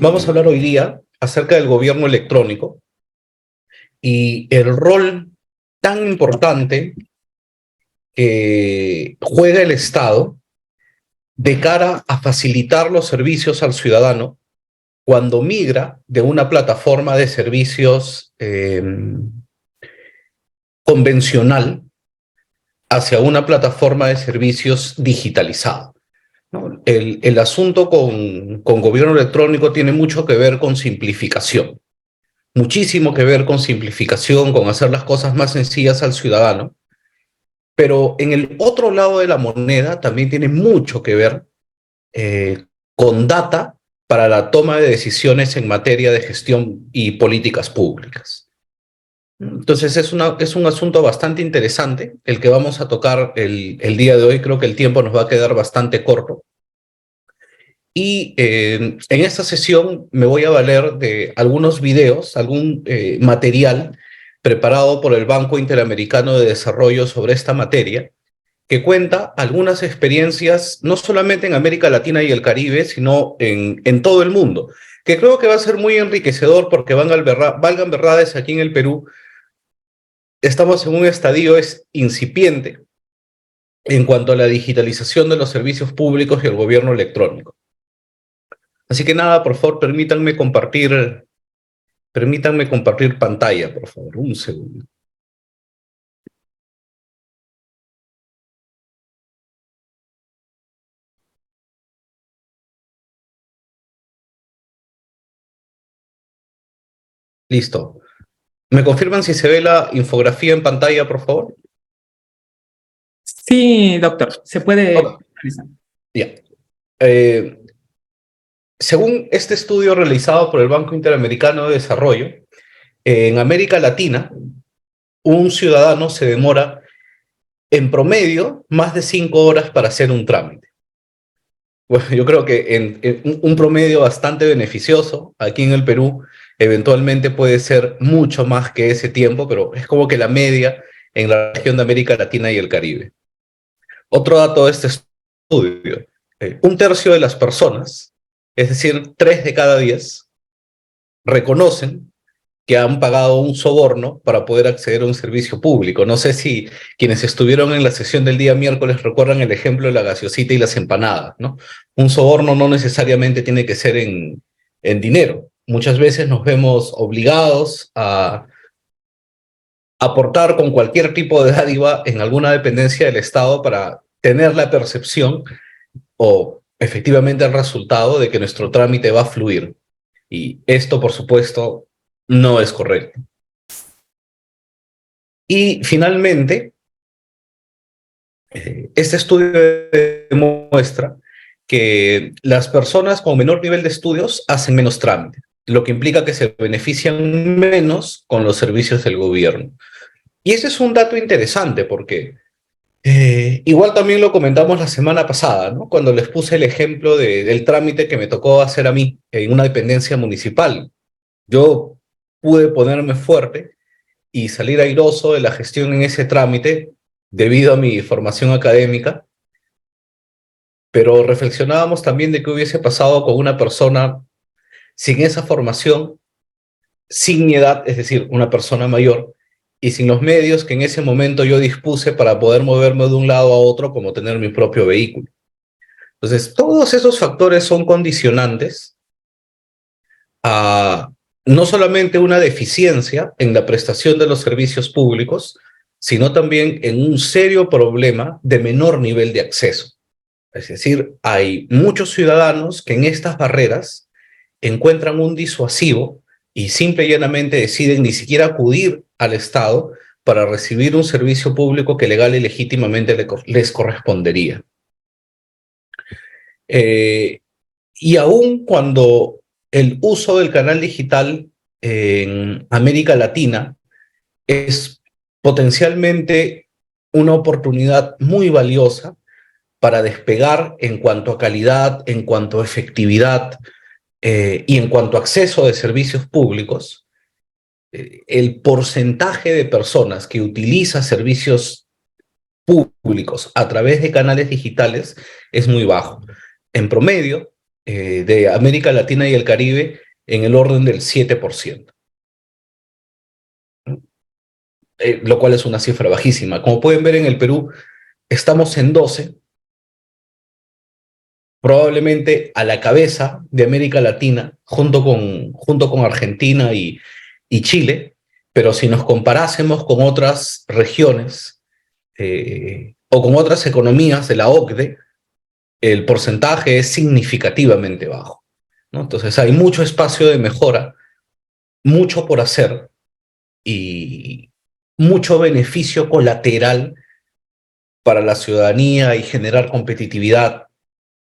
Vamos a hablar hoy día acerca del gobierno electrónico y el rol tan importante que juega el Estado de cara a facilitar los servicios al ciudadano cuando migra de una plataforma de servicios convencional hacia una plataforma de servicios digitalizada, ¿no? El asunto con gobierno electrónico tiene mucho que ver con simplificación, muchísimo que ver con simplificación, con hacer las cosas más sencillas al ciudadano, pero en el otro lado de la moneda también tiene mucho que ver con data para la toma de decisiones en materia de gestión y políticas públicas. Entonces es un asunto bastante interesante el que vamos a tocar el día de hoy. Creo que el tiempo nos va a quedar bastante corto. Y en esta sesión me voy a valer de algunos videos, algún material preparado por el Banco Interamericano de Desarrollo sobre esta materia, que cuenta algunas experiencias, no solamente en América Latina y el Caribe, sino en todo el mundo, que creo que va a ser muy enriquecedor porque valgan verdades, aquí en el Perú estamos en un estadio incipiente en cuanto a la digitalización de los servicios públicos y el gobierno electrónico. Así que nada, por favor, permítanme compartir pantalla, por favor, un segundo. Listo. ¿Me confirman si se ve la infografía en pantalla, por favor? Sí, doctor, se puede realizar. Ya. Según este estudio realizado por el Banco Interamericano de Desarrollo, en América Latina, un ciudadano se demora en promedio más de 5 horas para hacer un trámite. Bueno, yo creo que en un promedio bastante beneficioso. Aquí en el Perú eventualmente puede ser mucho más que ese tiempo, pero es como que la media en la región de América Latina y el Caribe. Otro dato de este estudio, un tercio de las personas, es decir, 3 de cada 10, reconocen que han pagado un soborno para poder acceder a un servicio público. No sé si quienes estuvieron en la sesión del día miércoles recuerdan el ejemplo de la gaseosita y las empanadas, ¿no? Un soborno no necesariamente tiene que ser en dinero. Muchas veces nos vemos obligados a aportar con cualquier tipo de dádiva en alguna dependencia del Estado para tener la percepción o efectivamente el resultado de que nuestro trámite va a fluir. Y esto, por supuesto, no es correcto. Y finalmente, este estudio demuestra que las personas con menor nivel de estudios hacen menos trámite, lo que implica que se benefician menos con los servicios del gobierno. Y ese es un dato interesante porque igual también lo comentamos la semana pasada, ¿no? Cuando les puse el ejemplo del trámite que me tocó hacer a mí en una dependencia municipal. Yo pude ponerme fuerte y salir airoso de la gestión en ese trámite debido a mi formación académica, pero reflexionábamos también de qué hubiese pasado con una persona sin esa formación, sin mi edad, es decir, una persona mayor, y sin los medios que en ese momento yo dispuse para poder moverme de un lado a otro, como tener mi propio vehículo. Entonces, todos esos factores son condicionantes a no solamente una deficiencia en la prestación de los servicios públicos, sino también en un serio problema de menor nivel de acceso. Es decir, hay muchos ciudadanos que en estas barreras encuentran un disuasivo y simple y llanamente deciden ni siquiera acudir al Estado para recibir un servicio público que legal y legítimamente les correspondería. Y aún cuando el uso del canal digital en América Latina es potencialmente una oportunidad muy valiosa para despegar en cuanto a calidad, en cuanto a efectividad y en cuanto a acceso de servicios públicos, el porcentaje de personas que utiliza servicios públicos a través de canales digitales es muy bajo. En promedio, de América Latina y el Caribe en el orden del 7%, lo cual es una cifra bajísima. Como pueden ver, en el Perú estamos en 12, probablemente a la cabeza de América Latina, junto con Argentina y Chile, pero si nos comparásemos con otras regiones o con otras economías de la OCDE, el porcentaje es significativamente bajo, ¿no? Entonces hay mucho espacio de mejora, mucho por hacer y mucho beneficio colateral para la ciudadanía y generar competitividad.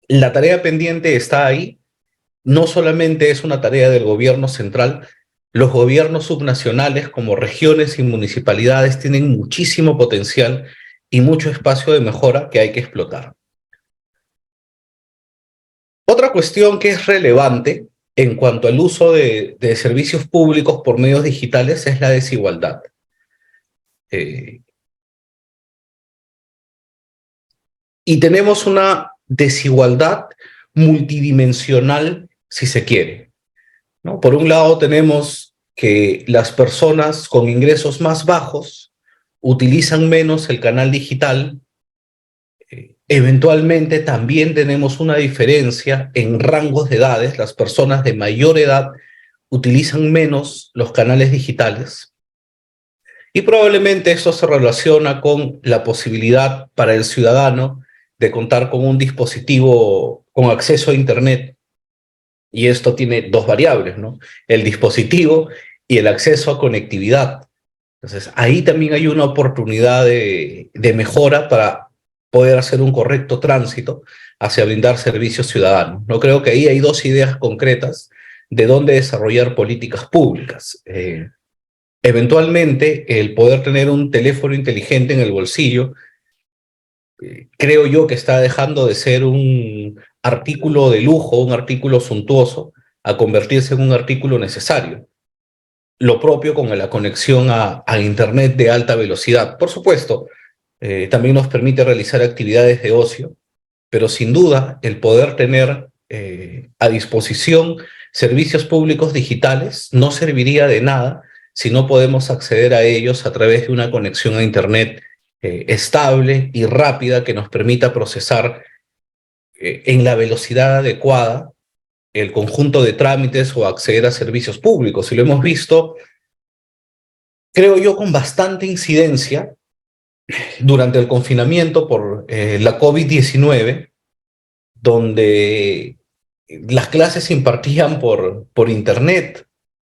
La tarea pendiente está ahí. No solamente es una tarea del gobierno central, los gobiernos subnacionales como regiones y municipalidades tienen muchísimo potencial y mucho espacio de mejora que hay que explotar. Otra cuestión que es relevante en cuanto al uso de servicios públicos por medios digitales es la desigualdad. Eh, y tenemos una desigualdad multidimensional, si se quiere, ¿no? Por un lado tenemos que las personas con ingresos más bajos utilizan menos el canal digital. Eventualmente también tenemos una diferencia en rangos de edades. Las personas de mayor edad utilizan menos los canales digitales y probablemente esto se relaciona con la posibilidad para el ciudadano de contar con un dispositivo con acceso a Internet. Y esto tiene dos variables, ¿no? El dispositivo y el acceso a conectividad. Entonces, ahí también hay una oportunidad de mejora para poder hacer un correcto tránsito hacia brindar servicios ciudadanos. No creo que ahí hay dos ideas concretas de dónde desarrollar políticas públicas. Eventualmente, el poder tener un teléfono inteligente en el bolsillo, creo yo que está dejando de ser un artículo de lujo, un artículo suntuoso, a convertirse en un artículo necesario. Lo propio con la conexión a Internet de alta velocidad. Por supuesto, también nos permite realizar actividades de ocio, pero sin duda el poder tener a disposición servicios públicos digitales no serviría de nada si no podemos acceder a ellos a través de una conexión a Internet estable y rápida que nos permita procesar en la velocidad adecuada el conjunto de trámites o acceder a servicios públicos. Y lo hemos visto, creo yo, con bastante incidencia durante el confinamiento por la COVID-19, donde las clases se impartían por Internet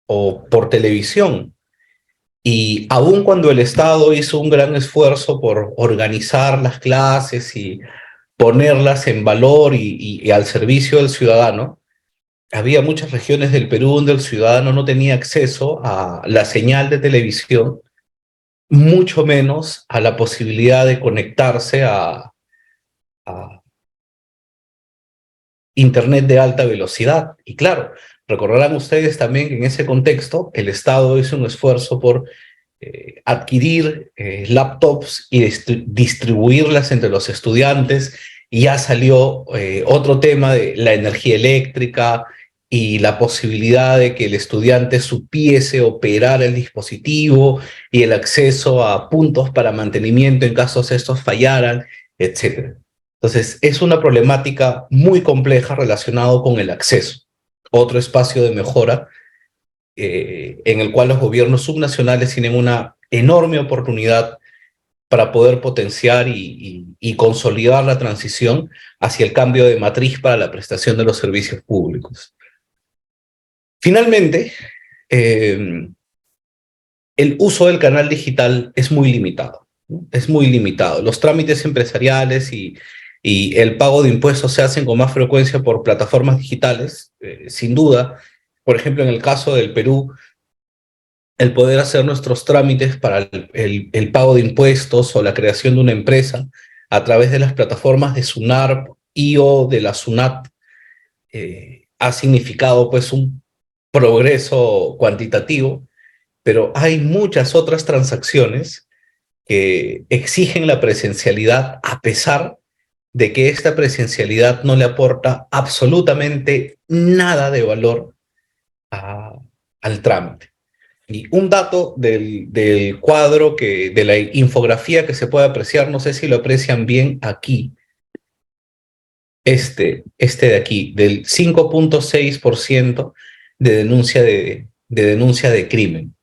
o por televisión. Y aun cuando el Estado hizo un gran esfuerzo por organizar las clases y ponerlas en valor y al servicio del ciudadano, había muchas regiones del Perú donde el ciudadano no tenía acceso a la señal de televisión, mucho menos a la posibilidad de conectarse a Internet de alta velocidad. Y claro, recordarán ustedes también que en ese contexto el Estado hizo un esfuerzo por adquirir laptops y distribuirlas entre los estudiantes, y ya salió otro tema de la energía eléctrica y la posibilidad de que el estudiante supiese operar el dispositivo y el acceso a puntos para mantenimiento en caso estos fallaran, etcétera. Entonces, es una problemática muy compleja relacionada con el acceso, otro espacio de mejora en el cual los gobiernos subnacionales tienen una enorme oportunidad para poder potenciar y consolidar la transición hacia el cambio de matriz para la prestación de los servicios públicos. Finalmente, el uso del canal digital es muy limitado, ¿no? Es muy limitado. Los trámites empresariales y el pago de impuestos se hacen con más frecuencia por plataformas digitales, sin duda. Por ejemplo, en el caso del Perú, el poder hacer nuestros trámites para el pago de impuestos o la creación de una empresa a través de las plataformas de SUNARP y o de la SUNAT ha significado pues un progreso cuantitativo, pero hay muchas otras transacciones que exigen la presencialidad a pesar de que esta presencialidad no le aporta absolutamente nada de valor al trámite. Y un dato del cuadro, de la infografía que se puede apreciar, no sé si lo aprecian bien aquí, este de aquí, del 5.6% de denuncia de crimen.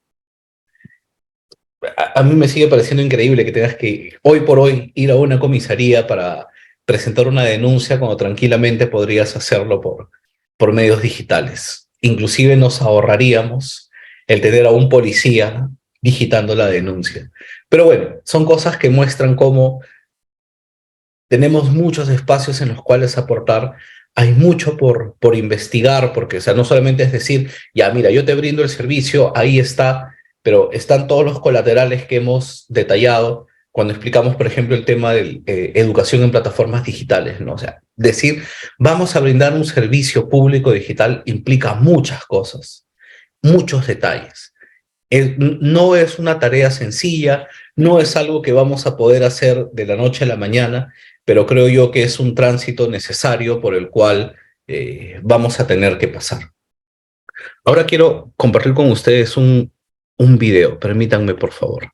A mí me sigue pareciendo increíble que tengas que hoy por hoy ir a una comisaría para presentar una denuncia cuando tranquilamente podrías hacerlo por medios digitales. Inclusive nos ahorraríamos el tener a un policía digitando la denuncia. Pero bueno, son cosas que muestran cómo tenemos muchos espacios en los cuales aportar. Hay mucho por investigar, porque o sea, no solamente es decir, ya mira, yo te brindo el servicio, ahí está, pero están todos los colaterales que hemos detallado cuando explicamos, por ejemplo, el tema de educación en plataformas digitales, ¿no? O sea, decir, vamos a brindar un servicio público digital implica muchas cosas, muchos detalles. No es una tarea sencilla, no es algo que vamos a poder hacer de la noche a la mañana, pero creo yo que es un tránsito necesario por el cual vamos a tener que pasar. Ahora quiero compartir con ustedes un video, permítanme por favor.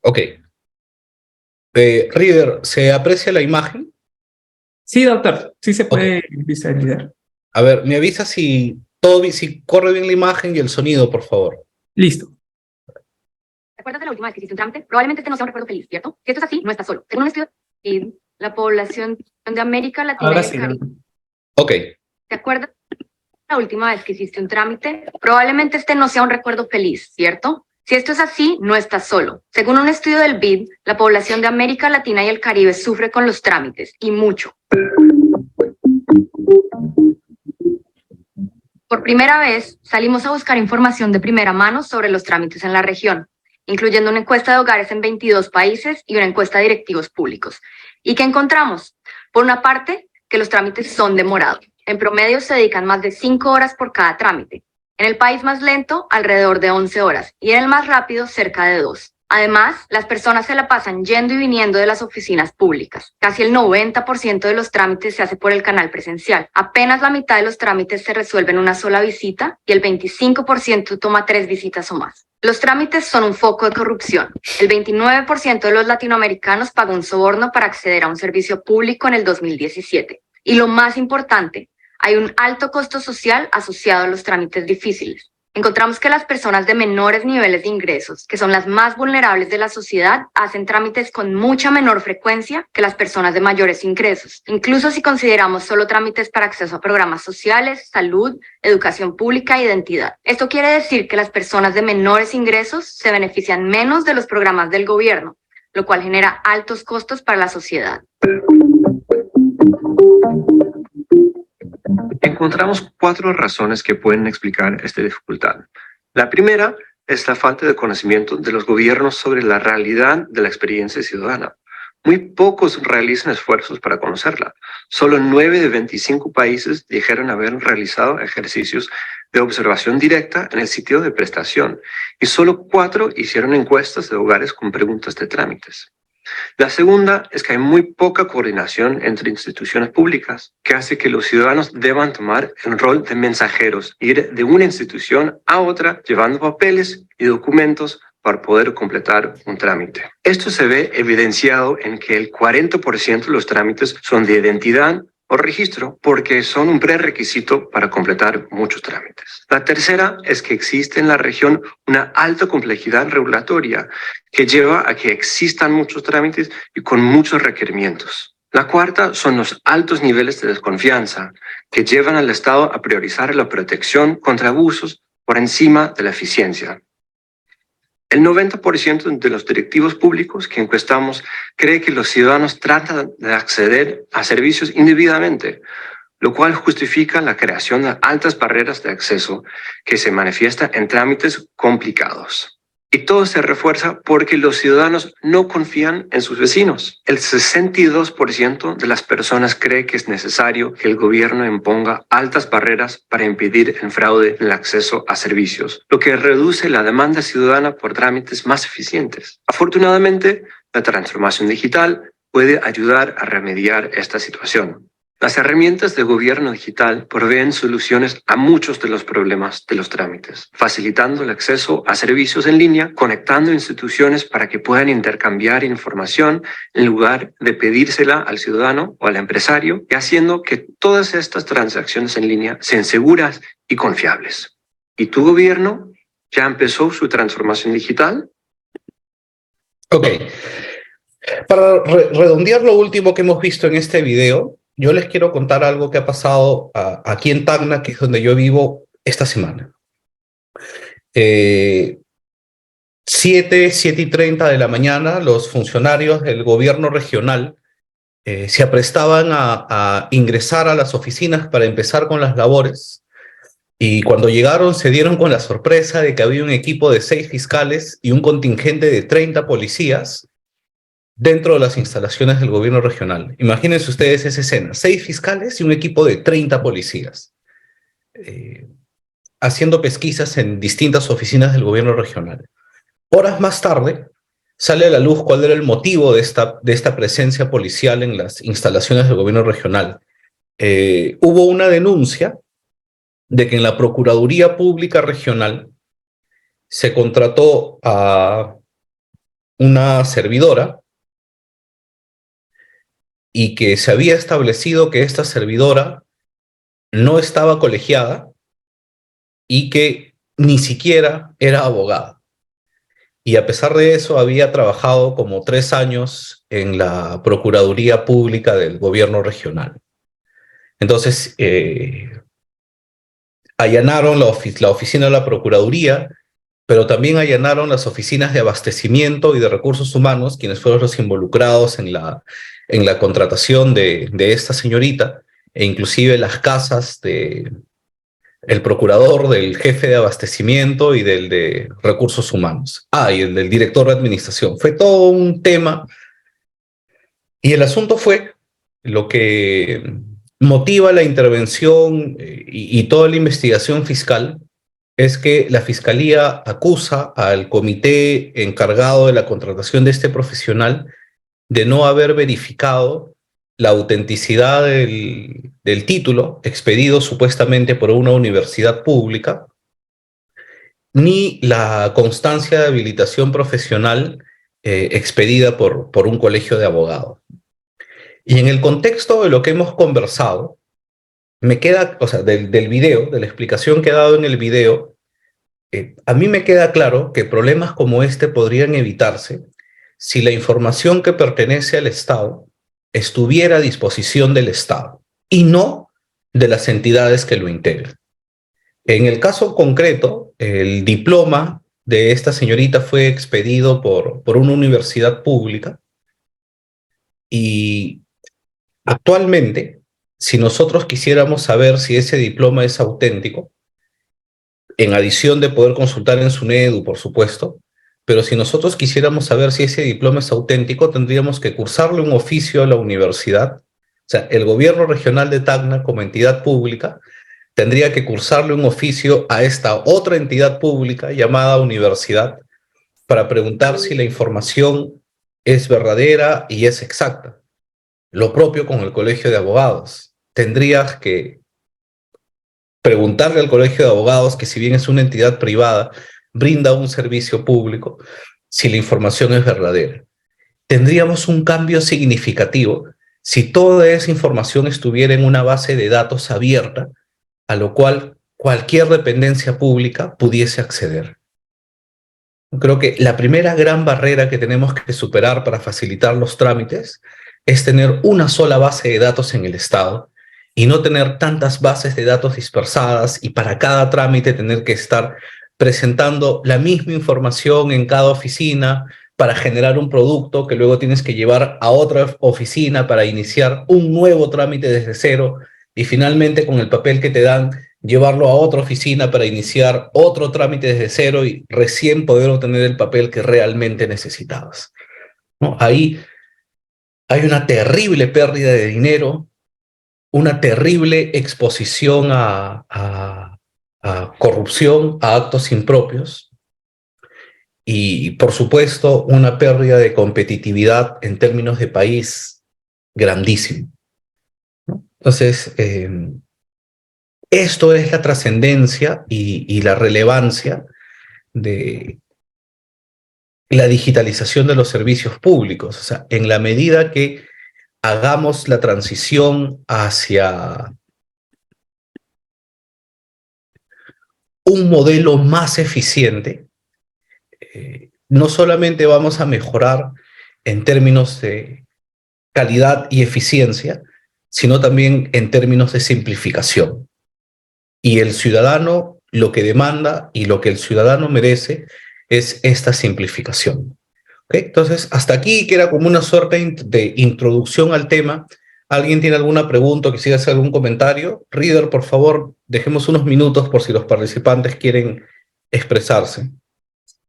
Ok. Reader, ¿se aprecia la imagen? Sí, doctor, sí se Ok. puede visualizar. A ver, me avisa si si corre bien la imagen y el sonido, por favor. Listo. ¿Te acuerdas de la última vez que hiciste un trámite? Probablemente este no sea un recuerdo feliz, ¿cierto? Si esto es así, no estás solo. Según un estudio de la población de América Latina Ahora y el sí, Caribe. doctor. Ok. ¿Te acuerdas de la última vez que hiciste un trámite? Probablemente este no sea un recuerdo feliz, ¿cierto? Si esto es así, no estás solo. Según un estudio del BID, la población de América Latina y el Caribe sufre con los trámites, y mucho. Por primera vez, salimos a buscar información de primera mano sobre los trámites en la región, incluyendo una encuesta de hogares en 22 países y una encuesta de directivos públicos. ¿Y qué encontramos? Por una parte, que los trámites son demorados. En promedio se dedican más de 5 horas por cada trámite. En el país más lento, alrededor de 11 horas, y en el más rápido, cerca de 2. Además, las personas se la pasan yendo y viniendo de las oficinas públicas. Casi el 90% de los trámites se hace por el canal presencial. Apenas la mitad de los trámites se resuelven en una sola visita y el 25% toma 3 visitas o más. Los trámites son un foco de corrupción. El 29% de los latinoamericanos pagó un soborno para acceder a un servicio público en el 2017. Y lo más importante, hay un alto costo social asociado a los trámites difíciles. Encontramos que las personas de menores niveles de ingresos, que son las más vulnerables de la sociedad, hacen trámites con mucha menor frecuencia que las personas de mayores ingresos, incluso si consideramos solo trámites para acceso a programas sociales, salud, educación pública e identidad. Esto quiere decir que las personas de menores ingresos se benefician menos de los programas del gobierno, lo cual genera altos costos para la sociedad. Encontramos 4 razones que pueden explicar esta dificultad. La primera es la falta de conocimiento de los gobiernos sobre la realidad de la experiencia ciudadana. Muy pocos realizan esfuerzos para conocerla. Solo 9 de 25 países dijeron haber realizado ejercicios de observación directa en el sitio de prestación y solo 4 hicieron encuestas de hogares con preguntas de trámites. La segunda es que hay muy poca coordinación entre instituciones públicas, que hace que los ciudadanos deban tomar el rol de mensajeros, ir de una institución a otra llevando papeles y documentos para poder completar un trámite. Esto se ve evidenciado en que el 40% de los trámites son de identidad o registro porque son un prerequisito para completar muchos trámites. La tercera es que existe en la región una alta complejidad regulatoria que lleva a que existan muchos trámites y con muchos requerimientos. La cuarta son los altos niveles de desconfianza que llevan al Estado a priorizar la protección contra abusos por encima de la eficiencia. El 90% de los directivos públicos que encuestamos cree que los ciudadanos tratan de acceder a servicios indebidamente, lo cual justifica la creación de altas barreras de acceso que se manifiesta en trámites complicados. Y todo se refuerza porque los ciudadanos no confían en sus vecinos. El 62% de las personas cree que es necesario que el gobierno imponga altas barreras para impedir el fraude en el acceso a servicios, lo que reduce la demanda ciudadana por trámites más eficientes. Afortunadamente, la transformación digital puede ayudar a remediar esta situación. Las herramientas de gobierno digital proveen soluciones a muchos de los problemas de los trámites, facilitando el acceso a servicios en línea, conectando instituciones para que puedan intercambiar información en lugar de pedírsela al ciudadano o al empresario, y haciendo que todas estas transacciones en línea sean seguras y confiables. ¿Y tu gobierno ya empezó su transformación digital? Ok. Para redondear lo último que hemos visto en este video, yo les quiero contar algo que ha pasado aquí en Tacna, que es donde yo vivo esta semana. 7:30 de la mañana, los funcionarios del gobierno regional se aprestaban a ingresar a las oficinas para empezar con las labores. Y cuando llegaron se dieron con la sorpresa de que había un equipo de 6 fiscales y un contingente de 30 policías dentro de las instalaciones del gobierno regional. Imagínense ustedes esa escena, 6 fiscales y un equipo de 30 policías, haciendo pesquisas en distintas oficinas del gobierno regional. Horas más tarde, sale a la luz cuál era el motivo de esta presencia policial en las instalaciones del gobierno regional. Hubo una denuncia de que en la Procuraduría Pública Regional se contrató a una servidora y que se había establecido que esta servidora no estaba colegiada y que ni siquiera era abogada. Y a pesar de eso había trabajado como 3 años en la Procuraduría Pública del Gobierno Regional. Entonces, allanaron la oficina de la Procuraduría, pero también allanaron las oficinas de abastecimiento y de recursos humanos, quienes fueron los involucrados en la contratación de esta señorita, e inclusive las casas del procurador, del jefe de abastecimiento y del de recursos humanos. Y el del director de administración. Fue todo un tema. Y el asunto fue lo que motiva la intervención y toda la investigación fiscal, es que la Fiscalía acusa al comité encargado de la contratación de este profesional de no haber verificado la autenticidad del título expedido supuestamente por una universidad pública, ni la constancia de habilitación profesional expedida por un colegio de abogados. Y en el contexto de lo que hemos conversado, me queda, o sea, del video, de la explicación que he dado en el video, a mí me queda claro que problemas como este podrían evitarse si la información que pertenece al Estado estuviera a disposición del Estado y no de las entidades que lo integran. En el caso concreto, el diploma de esta señorita fue expedido por una universidad pública y actualmente, si nosotros quisiéramos saber si ese diploma es auténtico, en adición de poder consultar en SUNEDU, por supuesto, pero si nosotros quisiéramos saber si ese diploma es auténtico, tendríamos que cursarle un oficio a la universidad. O sea, el gobierno regional de Tacna, como entidad pública, tendría que cursarle un oficio a esta otra entidad pública llamada universidad para preguntar si la información es verdadera y es exacta. Lo propio con el Colegio de Abogados. Tendrías que preguntarle al Colegio de Abogados, que si bien es una entidad privada, brinda un servicio público, si la información es verdadera. Tendríamos un cambio significativo si toda esa información estuviera en una base de datos abierta, a lo cual cualquier dependencia pública pudiese acceder. Creo que la primera gran barrera que tenemos que superar para facilitar los trámites es tener una sola base de datos en el Estado y no tener tantas bases de datos dispersadas y para cada trámite tener que estar presentando la misma información en cada oficina para generar un producto que luego tienes que llevar a otra oficina para iniciar un nuevo trámite desde cero y finalmente con el papel que te dan llevarlo a otra oficina para iniciar otro trámite desde cero y recién poder obtener el papel que realmente necesitabas, ¿no? Ahí hay una terrible pérdida de dinero, una terrible exposición a corrupción, a actos impropios y, por supuesto, una pérdida de competitividad en términos de país grandísimo, ¿no? Entonces, esto es la trascendencia y la relevancia de la digitalización de los servicios públicos. O sea, en la medida que hagamos la transición hacia un modelo más eficiente, no solamente vamos a mejorar en términos de calidad y eficiencia, sino también en términos de simplificación. Y el ciudadano lo que demanda y lo que el ciudadano merece es esta simplificación. ¿Okay? Entonces, hasta aquí, que era como una suerte de introducción al tema. ¿Alguien tiene alguna pregunta o quisiera hacer algún comentario? Reader, por favor, dejemos unos minutos por si los participantes quieren expresarse.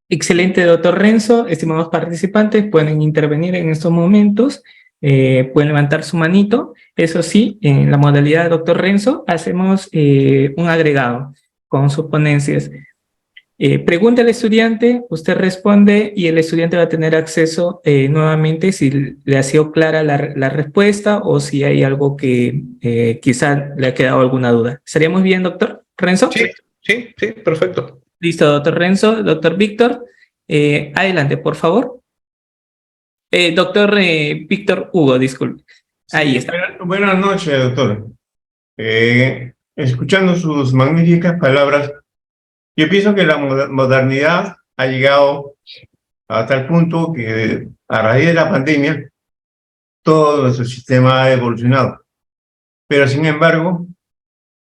Excelente, doctor Renzo. Estimados participantes, pueden intervenir en estos momentos. Pueden levantar su manito. Eso sí, en la modalidad de doctor Renzo, hacemos un agregado con sus ponencias. Pregunta al estudiante, usted responde y el estudiante va a tener acceso nuevamente si le ha sido clara la respuesta o si hay algo que quizá le ha quedado alguna duda. ¿Estaríamos bien, doctor Renzo? Sí, perfecto. Listo, doctor Renzo. Doctor Víctor, adelante, por favor. Doctor Víctor Hugo, disculpe. Ahí está. Buenas noches, doctor. Escuchando sus magníficas palabras, yo pienso que la modernidad ha llegado a tal punto que a raíz de la pandemia todo nuestro sistema ha evolucionado. Pero sin embargo,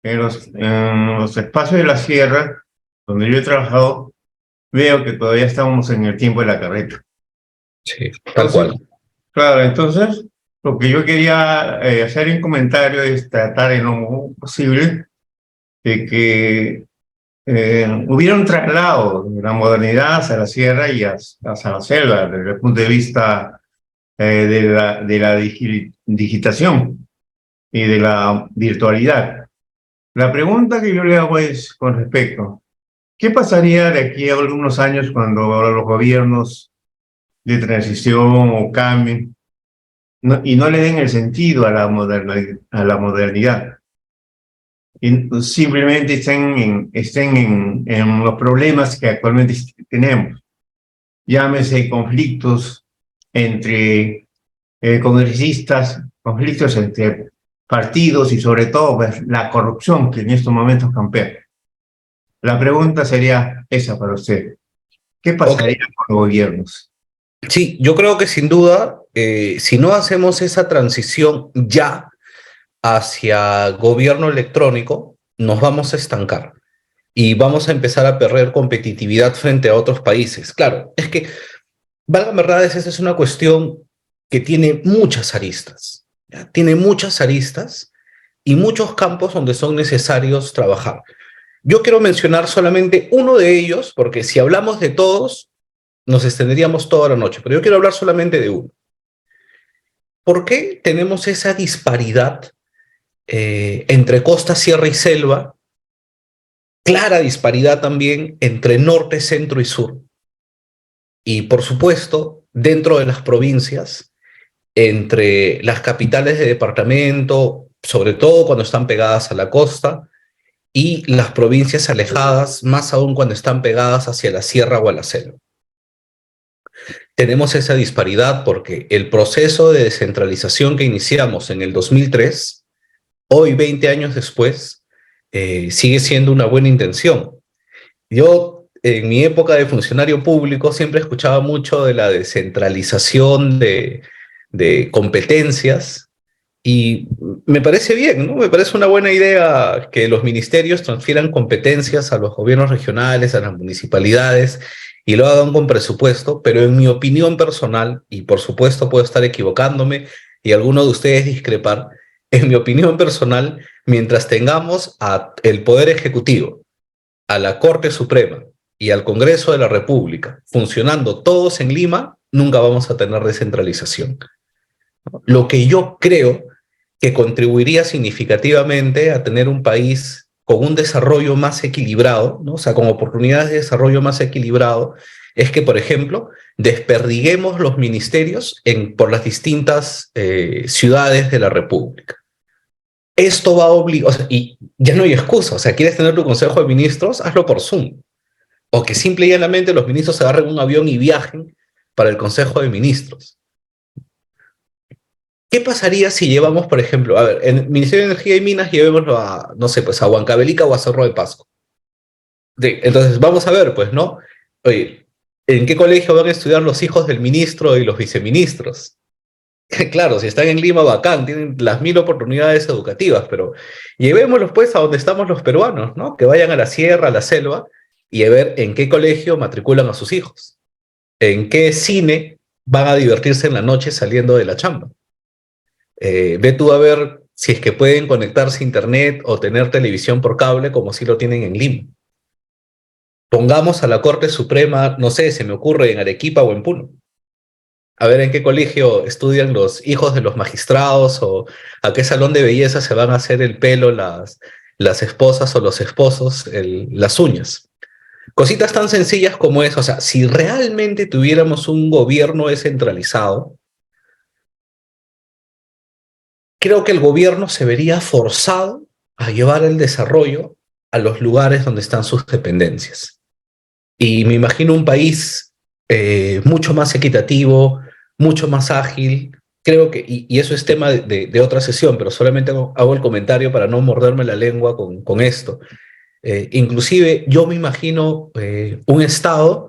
en los espacios de la sierra, donde yo he trabajado, veo que todavía estamos en el tiempo de la carreta. Sí, tal cual. Claro, entonces, lo que yo quería hacer en comentario es tratar en lo posible de que hubiera un traslado de la modernidad hacia la sierra y hacia la selva, desde el punto de vista de la digitación y de la virtualidad. La pregunta que yo le hago es con respecto, ¿qué pasaría de aquí a algunos años cuando los gobiernos de transición o cambien y no le den el sentido a la modernidad? Y simplemente estén en los problemas que actualmente tenemos. Llámese conflictos entre congresistas, conflictos entre partidos y sobre todo pues, la corrupción que en estos momentos campea. La pregunta sería esa para usted. ¿Qué pasaría con los gobiernos? Sí, yo creo que sin duda, si no hacemos esa transición ya hacia gobierno electrónico, nos vamos a estancar y vamos a empezar a perder competitividad frente a otros países. Claro, es que, válgame verdades, esa es una cuestión que tiene muchas aristas, ¿ya? Tiene muchas aristas y muchos campos donde son necesarios trabajar. Yo quiero mencionar solamente uno de ellos, porque si hablamos de todos, nos extenderíamos toda la noche, pero yo quiero hablar solamente de uno. ¿Por qué tenemos esa disparidad entre costa, sierra y selva? Clara disparidad también entre norte, centro y sur. Y por supuesto, dentro de las provincias, entre las capitales de departamento, sobre todo cuando están pegadas a la costa, y las provincias alejadas, más aún cuando están pegadas hacia la sierra o a la selva. Tenemos esa disparidad porque el proceso de descentralización que iniciamos en el 2003, hoy 20 años después, sigue siendo una buena intención. Yo, en mi época de funcionario público, siempre escuchaba mucho de la descentralización de competencias Y me parece bien, ¿no? Me parece una buena idea que los ministerios transfieran competencias a los gobiernos regionales, a las municipalidades, y lo hagan con presupuesto, pero en mi opinión personal, y por supuesto puedo estar equivocándome y alguno de ustedes discrepar, en mi opinión personal, mientras tengamos al Poder Ejecutivo, a la Corte Suprema y al Congreso de la República funcionando todos en Lima, nunca vamos a tener descentralización. Lo que yo creo que contribuiría significativamente a tener un país con un desarrollo más equilibrado, ¿no? O sea, con oportunidades de desarrollo más equilibrado, es que, por ejemplo, desperdiguemos los ministerios por las distintas ciudades de la República. Esto va a obligar, o sea, y ya no hay excusa, o sea, quieres tener tu consejo de ministros, hazlo por Zoom, o que simple y llanamente los ministros agarren un avión y viajen para el consejo de ministros. ¿Qué pasaría si llevamos, por ejemplo, a ver, en el Ministerio de Energía y Minas llevémoslo a, no sé, pues a Huancavelica o a Cerro de Pasco? Entonces, vamos a ver, pues, ¿no? Oye, ¿en qué colegio van a estudiar los hijos del ministro y los viceministros? Claro, si están en Lima, bacán, tienen las 1000 oportunidades educativas, pero llevémoslos pues a donde estamos los peruanos, ¿no? Que vayan a la sierra, a la selva, y a ver en qué colegio matriculan a sus hijos, en qué cine van a divertirse en la noche saliendo de la chamba. Ve tú a ver si es que pueden conectarse a internet o tener televisión por cable como si lo tienen en Lima. Pongamos a la Corte Suprema, no sé, se me ocurre en Arequipa o en Puno. A ver en qué colegio estudian los hijos de los magistrados o a qué salón de belleza se van a hacer el pelo las esposas o los esposos, las uñas. Cositas tan sencillas como eso. O sea, si realmente tuviéramos un gobierno descentralizado, creo que el gobierno se vería forzado a llevar el desarrollo a los lugares donde están sus dependencias. Y me imagino un país mucho más equitativo, mucho más ágil. Creo que, y eso es tema de otra sesión, pero solamente hago el comentario para no morderme la lengua con esto. Inclusive yo me imagino un Estado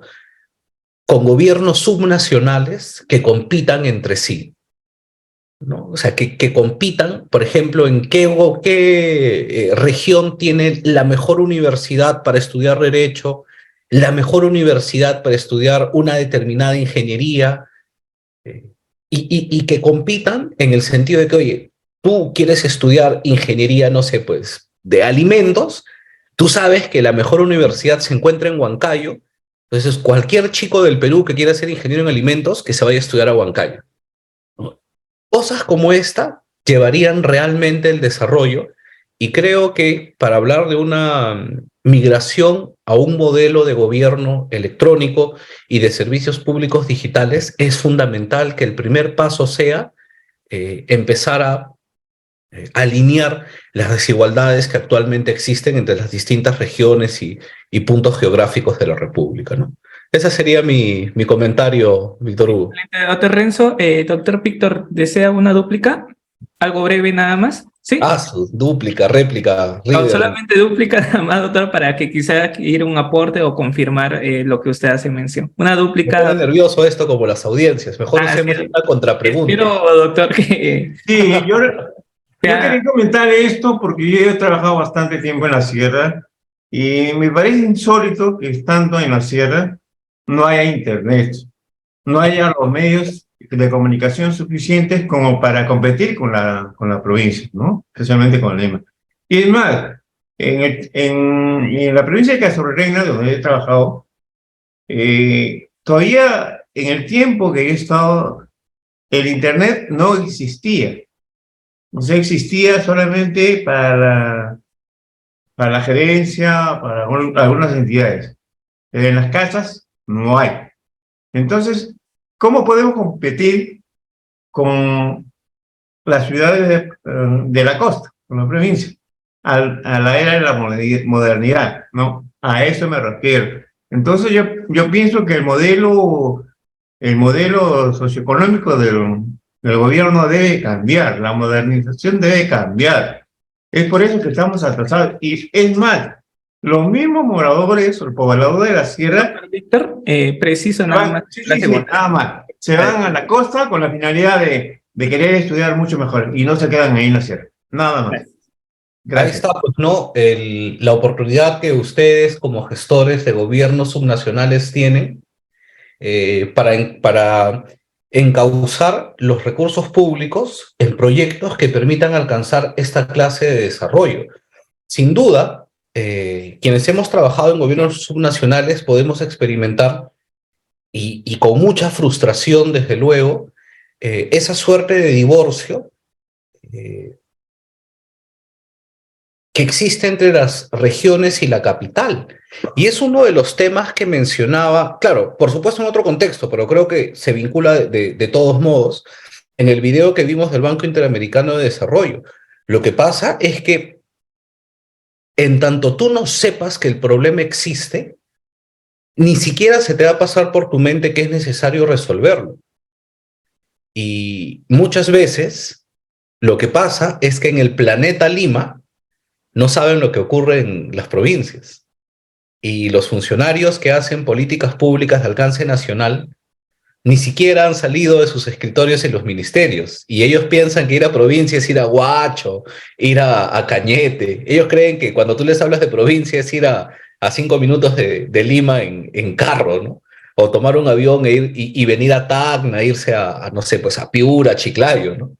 con gobiernos subnacionales que compitan entre sí, ¿no? O sea, que compitan, por ejemplo, en qué región tiene la mejor universidad para estudiar derecho, la mejor universidad para estudiar una determinada ingeniería, y que compitan en el sentido de que, oye, tú quieres estudiar ingeniería, no sé, pues, de alimentos, tú sabes que la mejor universidad se encuentra en Huancayo, entonces cualquier chico del Perú que quiera ser ingeniero en alimentos, que se vaya a estudiar a Huancayo. Cosas como esta llevarían realmente el desarrollo, y creo que para hablar de una migración a un modelo de gobierno electrónico y de servicios públicos digitales, es fundamental que el primer paso sea empezar a alinear las desigualdades que actualmente existen entre las distintas regiones y puntos geográficos de la República, ¿no? Ese sería mi comentario, Víctor Hugo. Doctor Renzo, doctor Víctor, ¿desea una dúplica? Algo breve nada más. ¿Sí? Su dúplica, réplica. No, solamente dúplica nada más, doctor, para que quizá ir un aporte o confirmar lo que usted hace mención. Una dúplica. Me pone nervioso esto como las audiencias. Mejor hacemos una contrapregunta. Espero, doctor, que... Sí, yo quería comentar esto porque yo he trabajado bastante tiempo en la sierra y me parece insólito que estando en la sierra no haya internet, no haya los medios de comunicación suficientes como para competir con la provincia, ¿no? Especialmente con Lima. Y es más, en la provincia de Castro-Reina, donde he trabajado, todavía en el tiempo que he estado, el internet no existía. O sea, existía solamente para la gerencia, para algunas entidades. Pero en las casas no hay. Entonces, ¿cómo podemos competir con las ciudades de la costa, con la provincia, a la era de la modernidad, ¿no? A eso me refiero. Entonces, yo pienso que el modelo socioeconómico del gobierno debe cambiar, la modernización debe cambiar. Es por eso que estamos atrasados. Y es más, los mismos moradores, el poblador de la sierra... Víctor, preciso nada más. Nada más. Se van a la costa con la finalidad de de querer estudiar mucho mejor y no se quedan ahí en la sierra. Nada más. Ahí Gracias. está, pues, ¿no? La oportunidad que ustedes como gestores de gobiernos subnacionales tienen para encauzar los recursos públicos en proyectos que permitan alcanzar esta clase de desarrollo. Sin duda, quienes hemos trabajado en gobiernos subnacionales podemos experimentar, y con mucha frustración, desde luego, esa suerte de divorcio que existe entre las regiones y la capital. Y es uno de los temas que mencionaba, claro, por supuesto en otro contexto, pero creo que se vincula de todos modos en el video que vimos del Banco Interamericano de Desarrollo. Lo que pasa es que en tanto tú no sepas que el problema existe, ni siquiera se te va a pasar por tu mente que es necesario resolverlo. Y muchas veces lo que pasa es que en el planeta Lima no saben lo que ocurre en las provincias. Y los funcionarios que hacen políticas públicas de alcance nacional ni siquiera han salido de sus escritorios en los ministerios. Y ellos piensan que ir a provincia es ir a Huacho, ir a Cañete. Ellos creen que cuando tú les hablas de provincia es ir a 5 minutos de Lima en carro, ¿no? O tomar un avión y venir a Tacna, irse no sé, pues a Piura, a Chiclayo, ¿no?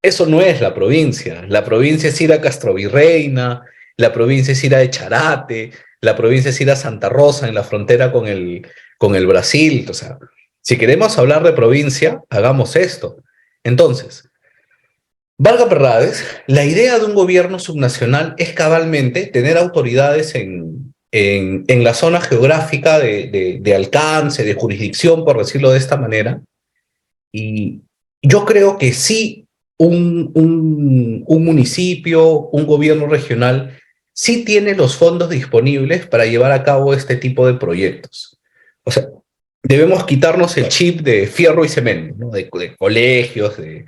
Eso no es la provincia. La provincia es ir a Castrovirreina, la provincia es ir a Echarate, la provincia es ir a Santa Rosa, en la frontera con el Brasil. O sea, si queremos hablar de provincia, hagamos esto. Entonces, valga verdades, la idea de un gobierno subnacional es cabalmente tener autoridades en la zona geográfica de alcance, de jurisdicción, por decirlo de esta manera. Y yo creo que sí, un municipio, un gobierno regional, sí tiene los fondos disponibles para llevar a cabo este tipo de proyectos. O sea, debemos quitarnos el chip de fierro y cemento, ¿no? de colegios, de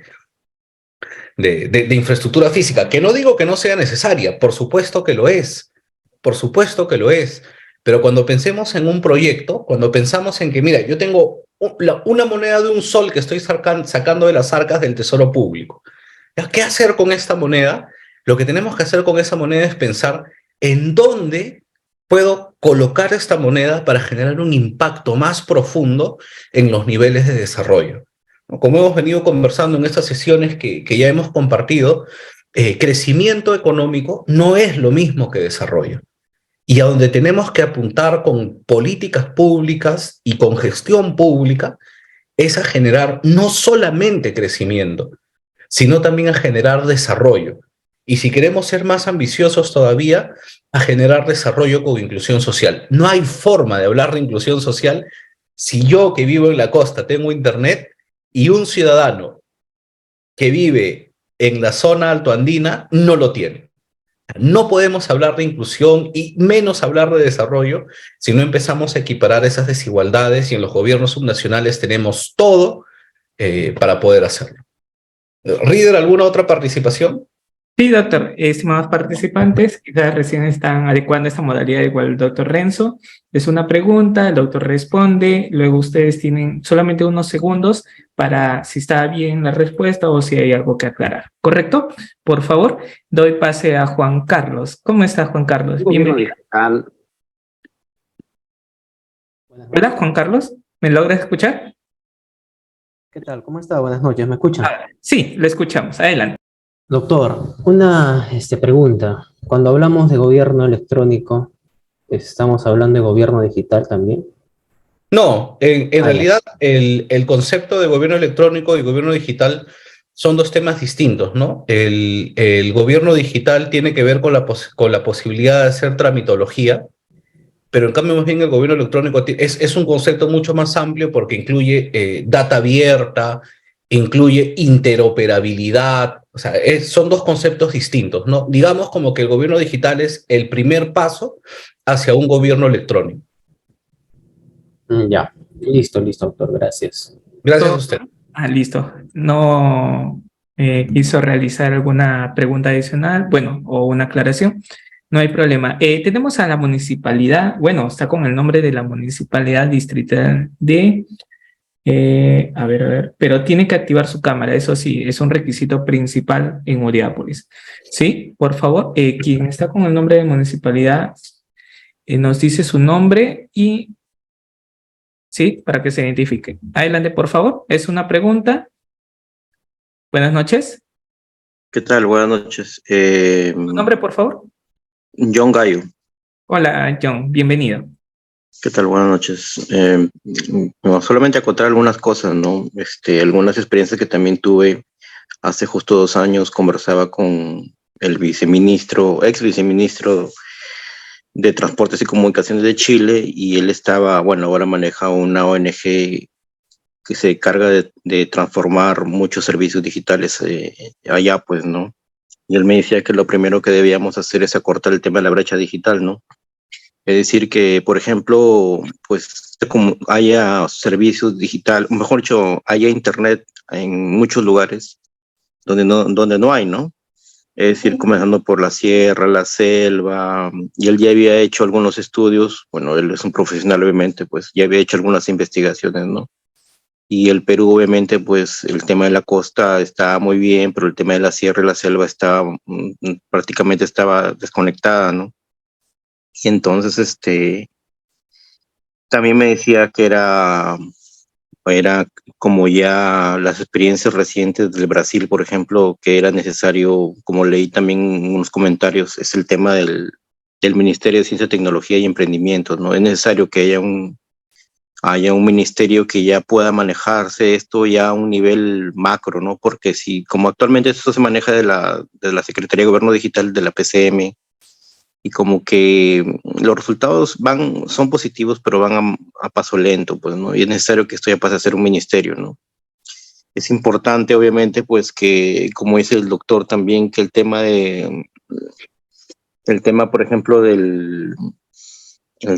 infraestructura física, que no digo que no sea necesaria, por supuesto que lo es, por supuesto que lo es, pero cuando pensemos en un proyecto, cuando pensamos en que, mira, yo tengo una moneda de un sol que estoy sacando de las arcas del tesoro público, ¿qué hacer con esta moneda? Lo que tenemos que hacer con esa moneda es pensar en dónde puedo colocar esta moneda para generar un impacto más profundo en los niveles de desarrollo. Como hemos venido conversando en estas sesiones que ya hemos compartido, crecimiento económico no es lo mismo que desarrollo. Y a donde tenemos que apuntar con políticas públicas y con gestión pública es a generar no solamente crecimiento, sino también a generar desarrollo. Y si queremos ser más ambiciosos todavía, a generar desarrollo con inclusión social. No hay forma de hablar de inclusión social si yo, que vivo en la costa, tengo internet y un ciudadano que vive en la zona altoandina no lo tiene. No podemos hablar de inclusión y menos hablar de desarrollo si no empezamos a equiparar esas desigualdades, y en los gobiernos subnacionales tenemos todo para poder hacerlo. ¿Reader, alguna otra participación? Sí, doctor. Estimados participantes, quizás recién están adecuando esta modalidad igual el doctor Renzo. Es una pregunta, el doctor responde, luego ustedes tienen solamente unos segundos para si está bien la respuesta o si hay algo que aclarar. ¿Correcto? Por favor, doy pase a Juan Carlos. ¿Cómo está, Juan Carlos? Bienvenido. Hola, Juan Carlos. ¿Me logras escuchar? ¿Qué tal? ¿Cómo está? Buenas noches, ¿me escuchan? Sí, le escuchamos. Adelante. Doctor, una pregunta. Cuando hablamos de gobierno electrónico, ¿estamos hablando de gobierno digital también? No, en realidad el concepto de gobierno electrónico y gobierno digital son dos temas distintos, ¿no? El gobierno digital tiene que ver con la posibilidad de hacer tramitología, pero en cambio más bien el gobierno electrónico es un concepto mucho más amplio porque incluye data abierta, incluye interoperabilidad. O sea, son dos conceptos distintos, ¿no? Digamos como que el gobierno digital es el primer paso hacia un gobierno electrónico. Ya, listo, doctor, gracias. Gracias a usted. Listo. No quiso realizar alguna pregunta adicional, bueno, o una aclaración. No hay problema. Tenemos a la municipalidad, bueno, está con el nombre de la Municipalidad Distrital de A ver, pero tiene que activar su cámara, eso sí, es un requisito principal en Uriápolis. Sí, por favor, quien está con el nombre de municipalidad nos dice su nombre y sí, para que se identifique. Adelante, por favor, es una pregunta. Buenas noches. ¿Qué tal? Buenas noches. ¿Su nombre, por favor? John Gallo. Hola, John, bienvenido. ¿Qué tal? Buenas noches. No, solamente acotar algunas cosas, ¿no? Algunas experiencias que también tuve hace justo 2 años. Conversaba con el viceministro, ex viceministro de Transportes y Comunicaciones de Chile, y él estaba, bueno, ahora maneja una ONG que se encarga de transformar muchos servicios digitales allá, pues, ¿no? Y él me decía que lo primero que debíamos hacer es acortar el tema de la brecha digital, ¿no? Es decir, que, por ejemplo, pues como haya servicios digital, mejor dicho, haya internet en muchos lugares donde no hay, ¿no? Es decir, comenzando por la sierra, la selva, y él ya había hecho algunos estudios, bueno, él es un profesional, obviamente, pues ya había hecho algunas investigaciones, ¿no? Y el Perú, obviamente, pues el tema de la costa está muy bien, pero el tema de la sierra y la selva está prácticamente estaba desconectada, ¿no? Y entonces, también me decía que era como ya las experiencias recientes del Brasil, por ejemplo, que era necesario, como leí también en unos comentarios, es el tema del Ministerio de Ciencia, Tecnología y Emprendimiento, ¿no? Es necesario que haya un ministerio que ya pueda manejarse esto ya a un nivel macro, ¿no? Porque si, como actualmente esto se maneja de la Secretaría de Gobierno Digital de la PCM, y como que los resultados son positivos, pero van a paso lento, pues, ¿no? Y es necesario que esto ya pase a ser un ministerio, ¿no? Es importante, obviamente, pues que, como dice el doctor también, que el tema, por ejemplo, el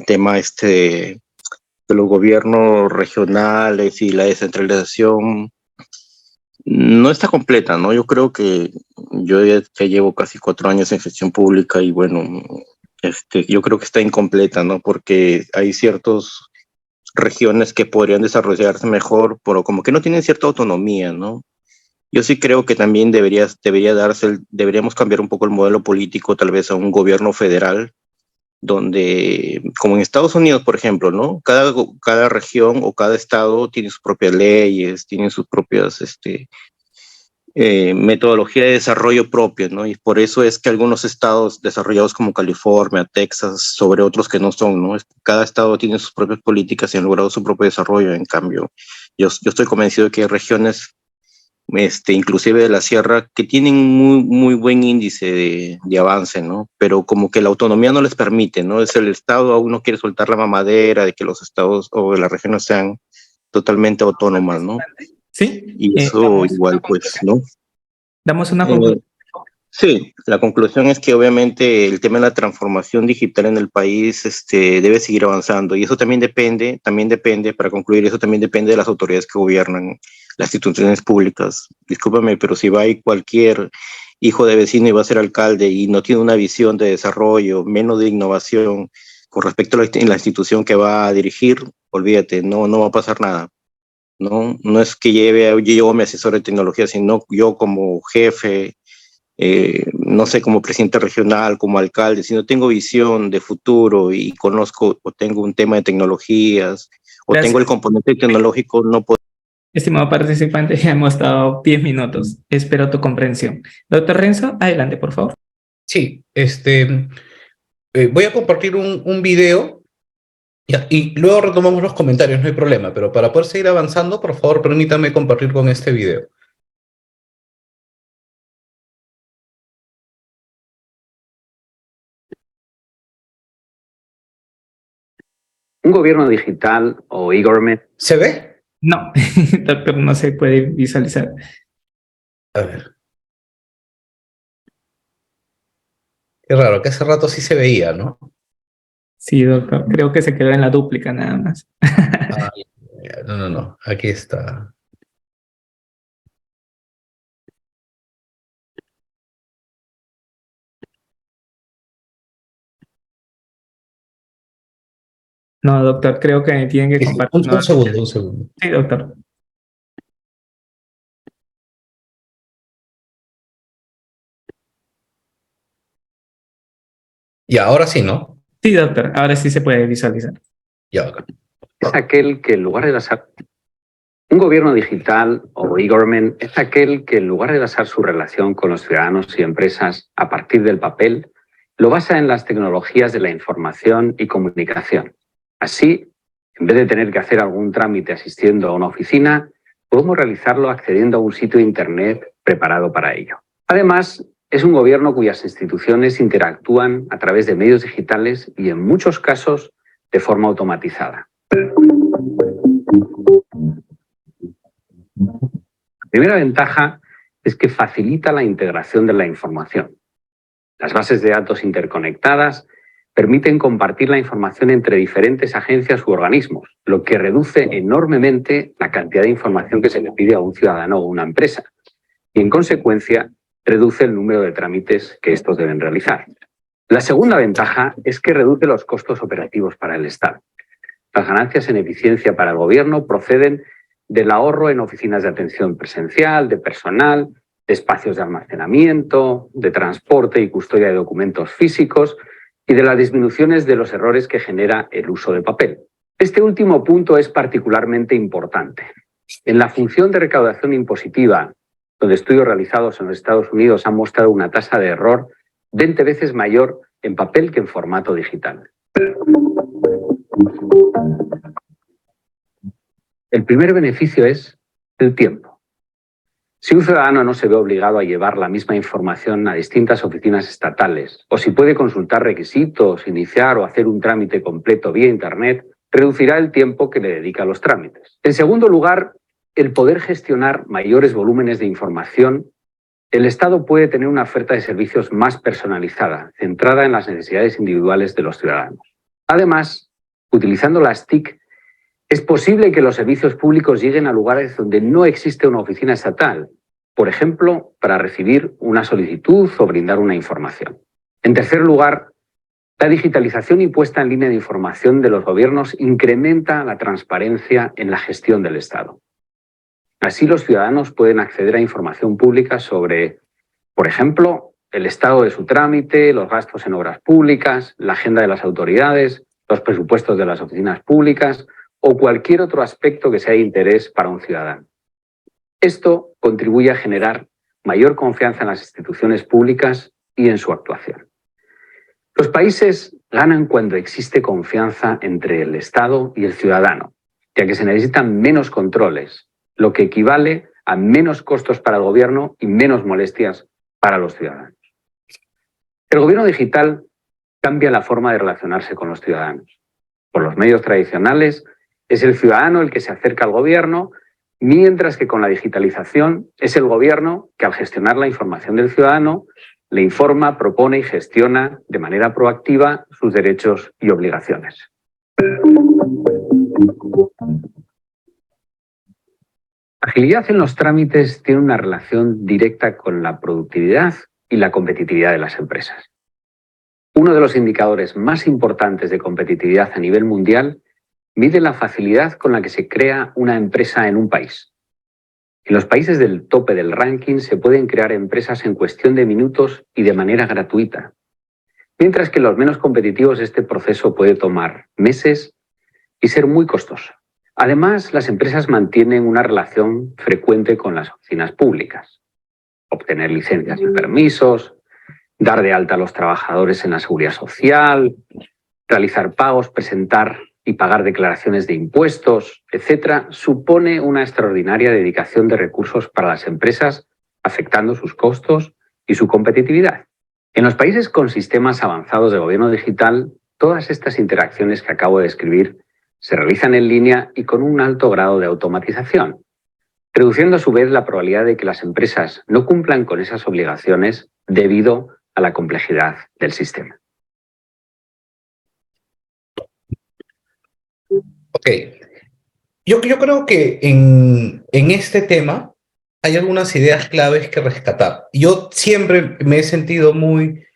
tema de los gobiernos regionales y la descentralización no está completa, ¿no? Yo creo que yo ya llevo casi 4 años en gestión pública y bueno, yo creo que está incompleta, ¿no? Porque hay ciertas regiones que podrían desarrollarse mejor, pero como que no tienen cierta autonomía, ¿no? Yo sí creo que también deberíamos cambiar un poco el modelo político, tal vez a un gobierno federal, donde, como en Estados Unidos, por ejemplo, ¿no? Cada región o cada estado tiene sus propias leyes, tiene sus propias, metodología de desarrollo propio, ¿no? Y por eso es que algunos estados desarrollados como California, Texas, sobre otros que no son, ¿no? Cada estado tiene sus propias políticas y han logrado su propio desarrollo. En cambio, yo estoy convencido de que hay regiones, inclusive de la sierra, que tienen muy, muy buen índice de avance, ¿no? Pero como que la autonomía no les permite, ¿no? Es el estado aún no quiere soltar la mamadera de que los estados o de las regiones sean totalmente autónomas, ¿no? Sí, Y eso damos igual, una pues, conclusión. ¿no? Damos una Eh, conclusión. Sí, la conclusión es que obviamente el tema de la transformación digital en el país debe seguir avanzando, y eso también depende, para concluir, eso también depende de las autoridades que gobiernan las instituciones públicas. Discúlpame, pero si va ahí cualquier hijo de vecino y va a ser alcalde y no tiene una visión de desarrollo, menos de innovación con respecto a la institución que va a dirigir, olvídate, no va a pasar nada. No es que yo mi asesor de tecnología, sino yo como jefe, no sé, como presidente regional, como alcalde, si no tengo visión de futuro y conozco o tengo un tema de tecnologías o tengo el Gracias. componente tecnológico, no puedo. Estimado participante, ya hemos dado 10 minutos. Espero tu comprensión. Doctor Renzo, adelante, por favor. Sí, voy a compartir un video y luego retomamos los comentarios, no hay problema, pero para poder seguir avanzando, por favor, permítame compartir con este video. Un gobierno digital o e-government. ¿Se ve? No, doctor, no se puede visualizar. A ver, qué raro, que hace rato sí se veía, ¿no? Sí, doctor, creo que se quedó en la dúplica nada más. Ah, no, aquí está. No, doctor, creo que tienen que compartir. Un segundo, un segundo. Sí, doctor. Y ahora sí, ¿no? Sí, doctor, ahora sí se puede visualizar. Ya, ok. Es aquel que en lugar de basar un gobierno digital o e-government es aquel que en lugar de basar su relación con los ciudadanos y empresas a partir del papel, lo basa en las tecnologías de la información y comunicación. Así, en vez de tener que hacer algún trámite asistiendo a una oficina, podemos realizarlo accediendo a un sitio de Internet preparado para ello. Además, es un gobierno cuyas instituciones interactúan a través de medios digitales y en muchos casos de forma automatizada. La primera ventaja es que facilita la integración de la información. Las bases de datos interconectadas permiten compartir la información entre diferentes agencias u organismos, lo que reduce enormemente la cantidad de información que se le pide a un ciudadano o una empresa y, en consecuencia, reduce el número de trámites que estos deben realizar. La segunda ventaja es que reduce los costos operativos para el Estado. Las ganancias en eficiencia para el Gobierno proceden del ahorro en oficinas de atención presencial, de personal, de espacios de almacenamiento, de transporte y custodia de documentos físicos y de las disminuciones de los errores que genera el uso de papel. Este último punto es particularmente importante. En la función de recaudación impositiva, donde estudios realizados en los Estados Unidos han mostrado una tasa de error 20 veces mayor en papel que en formato digital. El primer beneficio es el tiempo. Si un ciudadano no se ve obligado a llevar la misma información a distintas oficinas estatales, o si puede consultar requisitos, iniciar o hacer un trámite completo vía Internet, reducirá el tiempo que le dedica a los trámites. En segundo lugar, el poder gestionar mayores volúmenes de información, el Estado puede tener una oferta de servicios más personalizada, centrada en las necesidades individuales de los ciudadanos. Además, utilizando las TIC, es posible que los servicios públicos lleguen a lugares donde no existe una oficina estatal, por ejemplo, para recibir una solicitud o brindar una información. En tercer lugar, la digitalización y puesta en línea de información de los gobiernos incrementa la transparencia en la gestión del Estado. Así, los ciudadanos pueden acceder a información pública sobre, por ejemplo, el estado de su trámite, los gastos en obras públicas, la agenda de las autoridades, los presupuestos de las oficinas públicas o cualquier otro aspecto que sea de interés para un ciudadano. Esto contribuye a generar mayor confianza en las instituciones públicas y en su actuación. Los países ganan cuando existe confianza entre el Estado y el ciudadano, ya que se necesitan menos controles, lo que equivale a menos costos para el gobierno y menos molestias para los ciudadanos. El gobierno digital cambia la forma de relacionarse con los ciudadanos. Por los medios tradicionales, es el ciudadano el que se acerca al gobierno, mientras que con la digitalización es el gobierno que, al gestionar la información del ciudadano, le informa, propone y gestiona de manera proactiva sus derechos y obligaciones. Agilidad en los trámites tiene una relación directa con la productividad y la competitividad de las empresas. Uno de los indicadores más importantes de competitividad a nivel mundial mide la facilidad con la que se crea una empresa en un país. En los países del tope del ranking se pueden crear empresas en cuestión de minutos y de manera gratuita, mientras que en los menos competitivos este proceso puede tomar meses y ser muy costoso. Además, las empresas mantienen una relación frecuente con las oficinas públicas, obtener licencias y permisos, dar de alta a los trabajadores en la seguridad social, realizar pagos, presentar y pagar declaraciones de impuestos, etcétera, supone una extraordinaria dedicación de recursos para las empresas, afectando sus costos y su competitividad. En los países con sistemas avanzados de gobierno digital, todas estas interacciones que acabo de describir se realizan en línea y con un alto grado de automatización, reduciendo a su vez la probabilidad de que las empresas no cumplan con esas obligaciones debido a la complejidad del sistema. Ok. Yo creo que en este tema hay algunas ideas claves que rescatar. Yo siempre me he sentido muy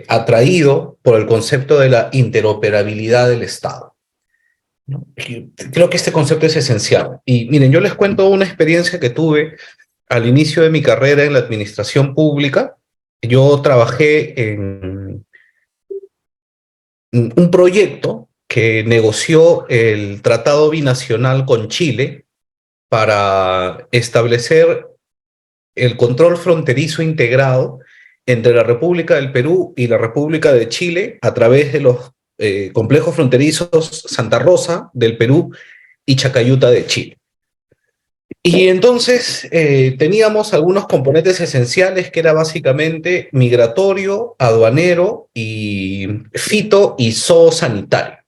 atraído por el concepto de la interoperabilidad del Estado. ¿no? Y creo que este concepto es esencial. Y miren, yo les cuento una experiencia que tuve al inicio de mi carrera en la administración pública. Yo trabajé en un proyecto que negoció el Tratado Binacional con Chile para establecer el control fronterizo integrado entre la República del Perú y la República de Chile a través de los complejos fronterizos Santa Rosa del Perú y Chacayuta de Chile. Y entonces teníamos algunos componentes esenciales que era básicamente migratorio, aduanero y fito y zoosanitario.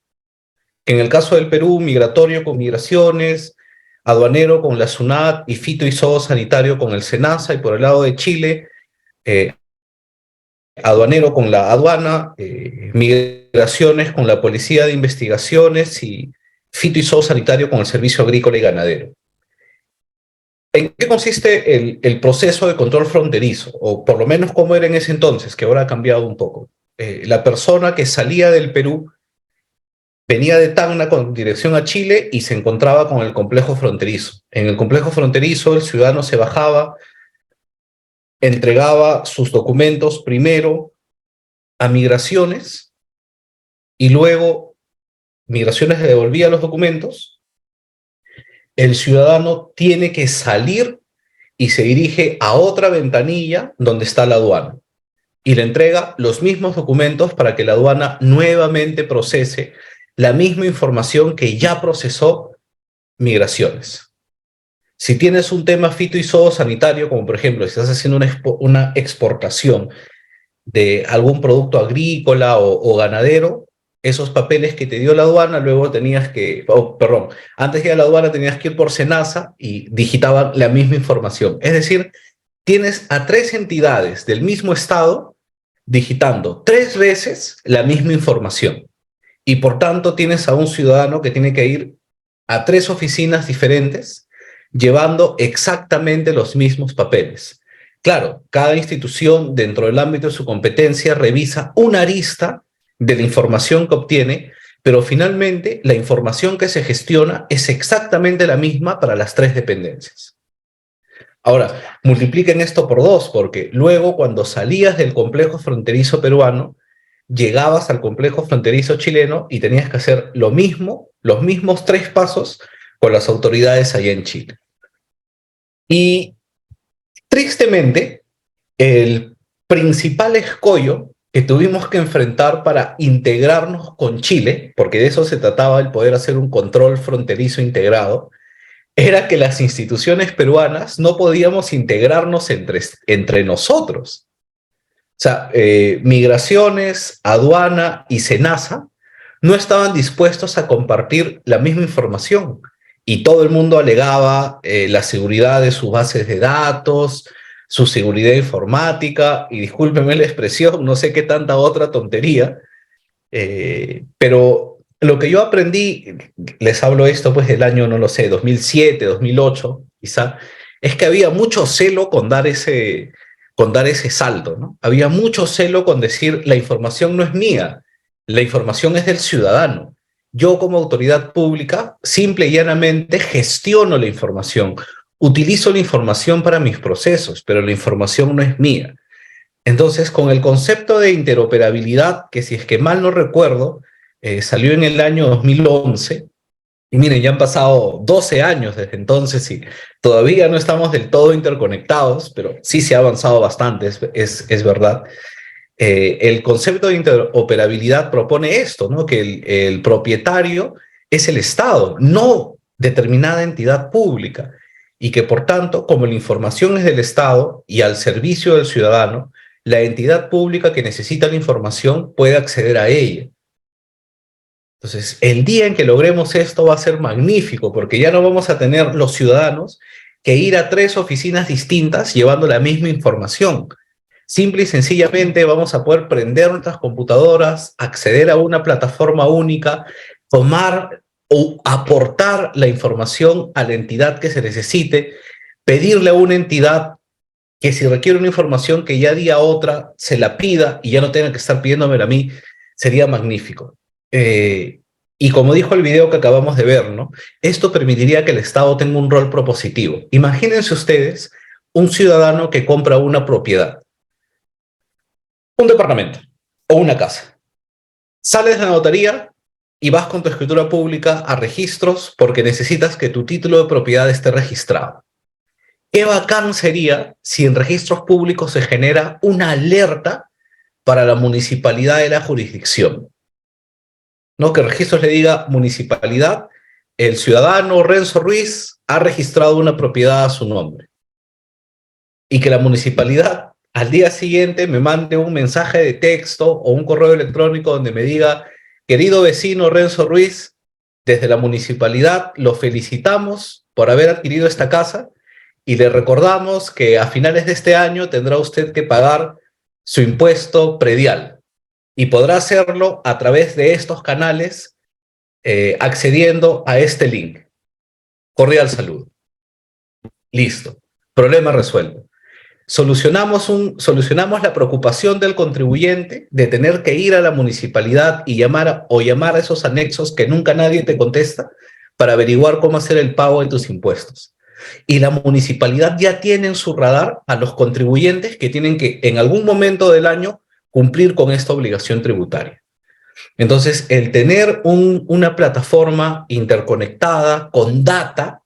En el caso del Perú, migratorio con migraciones, aduanero con la SUNAT y fito y zoosanitario con el SENASA, y por el lado de Chile, aduanero con la aduana, migraciones con la Policía de Investigaciones y fito y zoosanitario con el Servicio Agrícola y Ganadero. ¿En qué consiste el proceso de control fronterizo? O por lo menos cómo era en ese entonces, que ahora ha cambiado un poco. La persona que salía del Perú venía de Tacna con dirección a Chile y se encontraba con el complejo fronterizo. En el complejo fronterizo el ciudadano se bajaba, entregaba sus documentos primero a Migraciones y luego Migraciones le devolvía los documentos. El ciudadano tiene que salir y se dirige a otra ventanilla donde está la aduana y le entrega los mismos documentos para que la aduana nuevamente procese la misma información que ya procesó Migraciones. Si tienes un tema fito y zoosanitario, como por ejemplo, si estás haciendo una exportación de algún producto agrícola o ganadero, esos papeles que te dio la aduana, luego tenías que, antes de ir a la aduana tenías que ir por SENASA y digitaban la misma información. Es decir, tienes a 3 entidades del mismo estado digitando 3 veces la misma información. Y por tanto tienes a un ciudadano que tiene que ir a 3 oficinas diferentes llevando exactamente los mismos papeles. Claro, cada institución dentro del ámbito de su competencia revisa una arista de la información que obtiene, pero finalmente la información que se gestiona es exactamente la misma para las 3 dependencias. Ahora, multipliquen esto por 2, porque luego cuando salías del complejo fronterizo peruano, llegabas al complejo fronterizo chileno y tenías que hacer lo mismo, los mismos 3 pasos con las autoridades allá en Chile. Y tristemente, el principal escollo que tuvimos que enfrentar para integrarnos con Chile, porque de eso se trataba el poder hacer un control fronterizo integrado, era que las instituciones peruanas no podíamos integrarnos entre nosotros. O sea, Migraciones, Aduana y SENASA no estaban dispuestos a compartir la misma información y todo el mundo alegaba la seguridad de sus bases de datos, su seguridad informática, y discúlpenme la expresión, no sé qué tanta otra tontería, pero lo que yo aprendí, les hablo esto pues del año, no lo sé, 2007, 2008, quizá, es que había mucho celo con dar ese salto, ¿no? Había mucho celo con decir, la información no es mía, la información es del ciudadano. Yo como autoridad pública, simple y llanamente, gestiono la información, utilizo la información para mis procesos, pero la información no es mía. Entonces, con el concepto de interoperabilidad, que si es que mal no recuerdo, salió en el año 2011, y miren, ya han pasado 12 años desde entonces y todavía no estamos del todo interconectados, pero sí se ha avanzado bastante, es verdad. El concepto de interoperabilidad propone esto, ¿no? Que el propietario es el Estado, no determinada entidad pública, y que por tanto, como la información es del Estado y al servicio del ciudadano, la entidad pública que necesita la información puede acceder a ella. Entonces, el día en que logremos esto va a ser magnífico, porque ya no vamos a tener los ciudadanos que ir a 3 oficinas distintas llevando la misma información. Simple y sencillamente vamos a poder prender nuestras computadoras, acceder a una plataforma única, tomar o aportar la información a la entidad que se necesite, pedirle a una entidad que si requiere una información que ya di a otra, se la pida y ya no tenga que estar pidiéndomela a mí, sería magnífico. Y como dijo el video que acabamos de ver, ¿no? Esto permitiría que el Estado tenga un rol propositivo. Imagínense ustedes un ciudadano que compra una propiedad, un departamento o una casa. Sales de la notaría y vas con tu escritura pública a registros porque necesitas que tu título de propiedad esté registrado. Qué bacán sería si en registros públicos se genera una alerta para la municipalidad de la jurisdicción, ¿no? Que registros le diga: municipalidad, el ciudadano Renzo Ruiz ha registrado una propiedad a su nombre. Y que la municipalidad al día siguiente me mande un mensaje de texto o un correo electrónico donde me diga: querido vecino Renzo Ruiz, desde la municipalidad lo felicitamos por haber adquirido esta casa y le recordamos que a finales de este año tendrá usted que pagar su impuesto predial y podrá hacerlo a través de estos canales accediendo a este link. Cordial saludo. Listo. Problema resuelto. Solucionamos la preocupación del contribuyente de tener que ir a la municipalidad y llamar a esos anexos que nunca nadie te contesta para averiguar cómo hacer el pago de tus impuestos. Y la municipalidad ya tiene en su radar a los contribuyentes que tienen que, en algún momento del año, cumplir con esta obligación tributaria. Entonces, el tener una plataforma interconectada con data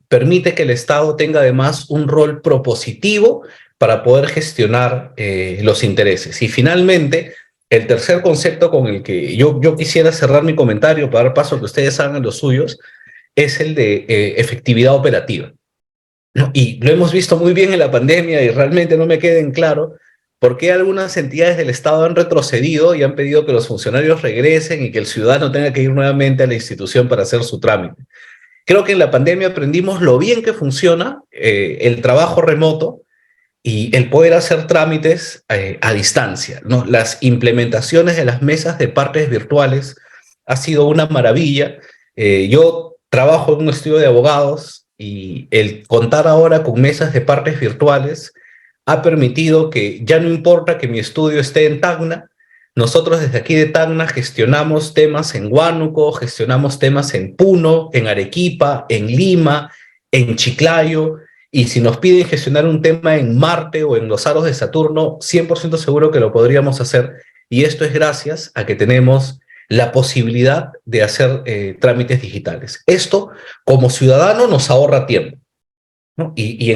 permite que el Estado tenga además un rol propositivo para poder gestionar los intereses. Y finalmente, el tercer concepto con el que yo quisiera cerrar mi comentario para dar paso a que ustedes hagan los suyos es el de efectividad operativa, ¿no? Y lo hemos visto muy bien en la pandemia y realmente no me queda en claro por qué algunas entidades del Estado han retrocedido y han pedido que los funcionarios regresen y que el ciudadano tenga que ir nuevamente a la institución para hacer su trámite. Creo que en la pandemia aprendimos lo bien que funciona el trabajo remoto y el poder hacer trámites a distancia, ¿no? Las implementaciones de las mesas de partes virtuales ha sido una maravilla. Yo trabajo en un estudio de abogados y el contar ahora con mesas de partes virtuales ha permitido que ya no importa que mi estudio esté en Tacna, nosotros desde aquí de Tacna gestionamos temas en Huánuco, gestionamos temas en Puno, en Arequipa, en Lima, en Chiclayo, y si nos piden gestionar un tema en Marte o en los aros de Saturno, 100% seguro que lo podríamos hacer, y esto es gracias a que tenemos la posibilidad de hacer trámites digitales. Esto, como ciudadano, nos ahorra tiempo, ¿no? Y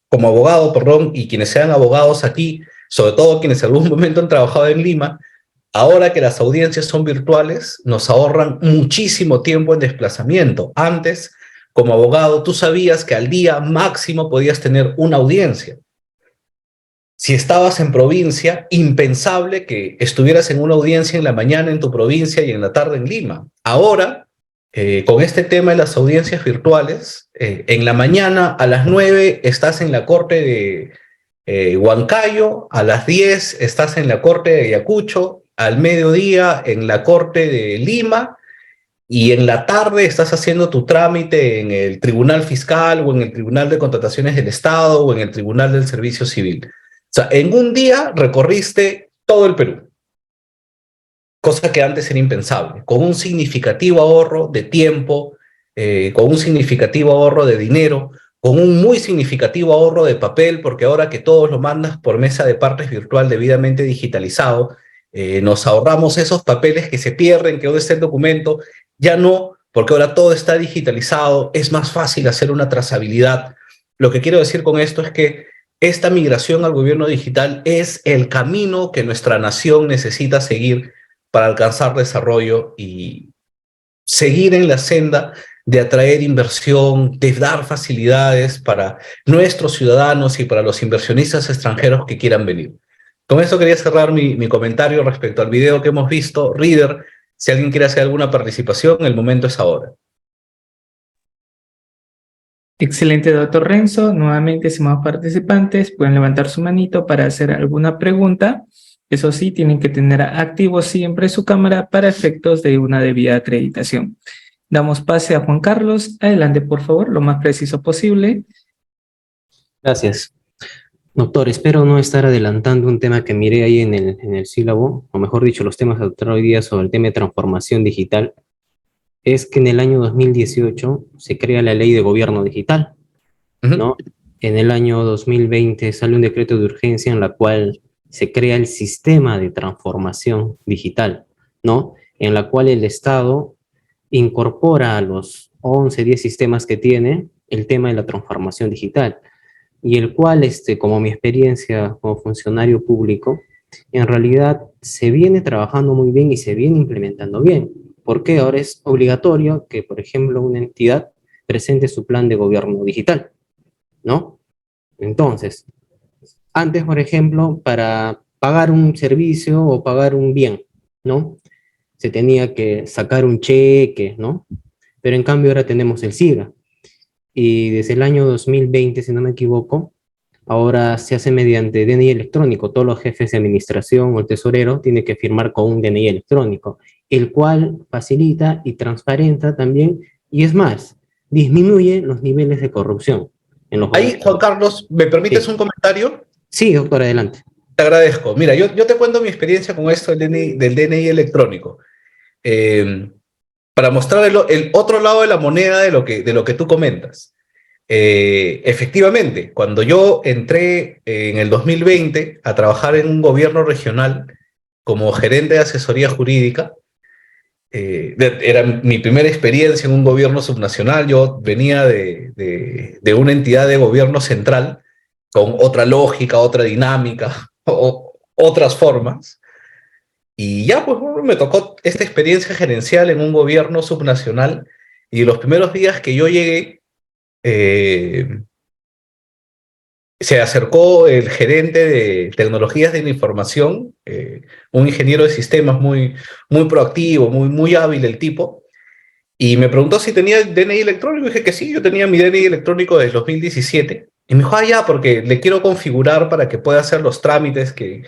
como abogado, y quienes sean abogados aquí, sobre todo quienes en algún momento han trabajado en Lima, ahora que las audiencias son virtuales, nos ahorran muchísimo tiempo en desplazamiento. Antes, como abogado, tú sabías que al día máximo podías tener una audiencia. Si estabas en provincia, impensable que estuvieras en una audiencia en la mañana en tu provincia y en la tarde en Lima. Ahora, con este tema de las audiencias virtuales, en la mañana a las 9 estás en la corte de Huancayo, a las 10 estás en la corte de Ayacucho, al mediodía en la corte de Lima, y en la tarde estás haciendo tu trámite en el Tribunal Fiscal o en el Tribunal de Contrataciones del Estado o en el Tribunal del Servicio Civil. O sea, en un día recorriste todo el Perú, cosa que antes era impensable, con un significativo ahorro de tiempo, con un significativo ahorro de dinero, con un muy significativo ahorro de papel, porque ahora que todos lo mandas por mesa de partes virtual debidamente digitalizado, nos ahorramos esos papeles que se pierden, que dónde está el documento. Ya no, porque ahora todo está digitalizado, es más fácil hacer una trazabilidad. Lo que quiero decir con esto es que esta migración al gobierno digital es el camino que nuestra nación necesita seguir para alcanzar desarrollo y seguir en la senda de atraer inversión, de dar facilidades para nuestros ciudadanos y para los inversionistas extranjeros que quieran venir. Con esto quería cerrar mi comentario respecto al video que hemos visto. Reader, si alguien quiere hacer alguna participación, el momento es ahora. Excelente, doctor Renzo. Nuevamente, estimados participantes, pueden levantar su manito para hacer alguna pregunta. Eso sí, tienen que tener activo siempre su cámara para efectos de una debida acreditación. Damos pase a Juan Carlos. Adelante, por favor, lo más preciso posible. Gracias. Doctor, espero no estar adelantando un tema que miré ahí en el sílabo, o mejor dicho, los temas de doctor hoy día sobre el tema de transformación digital, es que en el año 2018 se crea la ley de gobierno digital, Ujú. ¿no? En el año 2020 sale un decreto de urgencia en la cual se crea el sistema de transformación digital, ¿no? En la cual el Estado incorpora a los 11, 10 sistemas que tiene el tema de la transformación digital, y el cual, como mi experiencia como funcionario público, en realidad se viene trabajando muy bien y se viene implementando bien. Porque ahora es obligatorio que, por ejemplo, una entidad presente su plan de gobierno digital, ¿no? Entonces, antes, por ejemplo, para pagar un servicio o pagar un bien, ¿no? Se tenía que sacar un cheque, ¿no? Pero en cambio ahora tenemos el SIGA. Y desde el año 2020, si no me equivoco, ahora se hace mediante DNI electrónico. Todos los jefes de administración o el tesorero tienen que firmar con un DNI electrónico, el cual facilita y transparenta también, y es más, disminuye los niveles de corrupción en los Ahí, Juan gobiernos. Carlos, ¿me permites Sí, un comentario? sí, doctor, adelante. Te agradezco. Mira, yo te cuento mi experiencia con esto del DNI electrónico. Eh, para mostrar el otro lado de la moneda de lo que tú comentas. Efectivamente, cuando yo entré en el 2020 a trabajar en un gobierno regional como gerente de asesoría jurídica, era mi primera experiencia en un gobierno subnacional. Yo venía de una entidad de gobierno central con otra lógica, otra dinámica, otras formas. Y ya, pues bueno, me tocó esta experiencia gerencial en un gobierno subnacional. Y los primeros días que yo llegué, eh, se acercó el gerente de tecnologías de la información, un ingeniero de sistemas muy proactivo, muy hábil el tipo, y me preguntó si tenía el DNI electrónico. Y dije que sí, yo tenía mi DNI electrónico desde 2017. Y me dijo, ah, ya, porque le quiero configurar para que pueda hacer los trámites que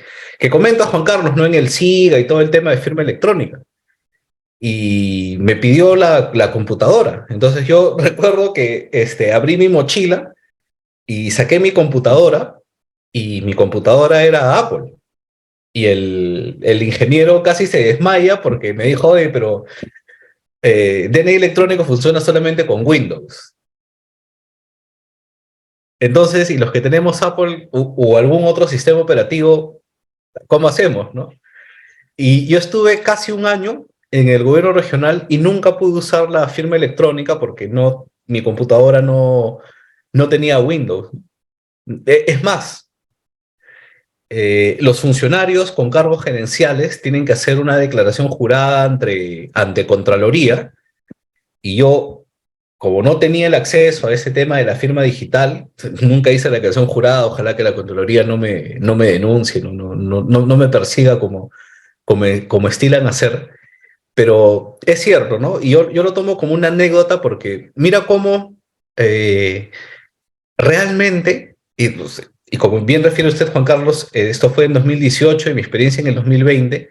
comenta Juan Carlos, ¿no? En el SIGA y todo el tema de firma electrónica. Y me pidió la computadora. Entonces yo recuerdo que abrí mi mochila y saqué mi computadora, y mi computadora era Apple. Y el ingeniero casi se desmaya porque me dijo, oye, pero DNI electrónico funciona solamente con Windows. Entonces, y los que tenemos Apple o algún otro sistema operativo, ¿cómo hacemos, no? Y yo estuve casi un año en el gobierno regional y nunca pude usar la firma electrónica porque mi computadora no tenía Windows. Es más, los funcionarios con cargos gerenciales tienen que hacer una declaración jurada ante Contraloría, y yo, como no tenía el acceso a ese tema de la firma digital, nunca hice la declaración jurada. Ojalá que la Contraloría no me denuncie, no me persiga como estilan hacer. Pero es cierto, ¿no? Y yo lo tomo como una anécdota porque mira cómo realmente, y como bien refiere usted, Juan Carlos, esto fue en 2018 y mi experiencia en el 2020,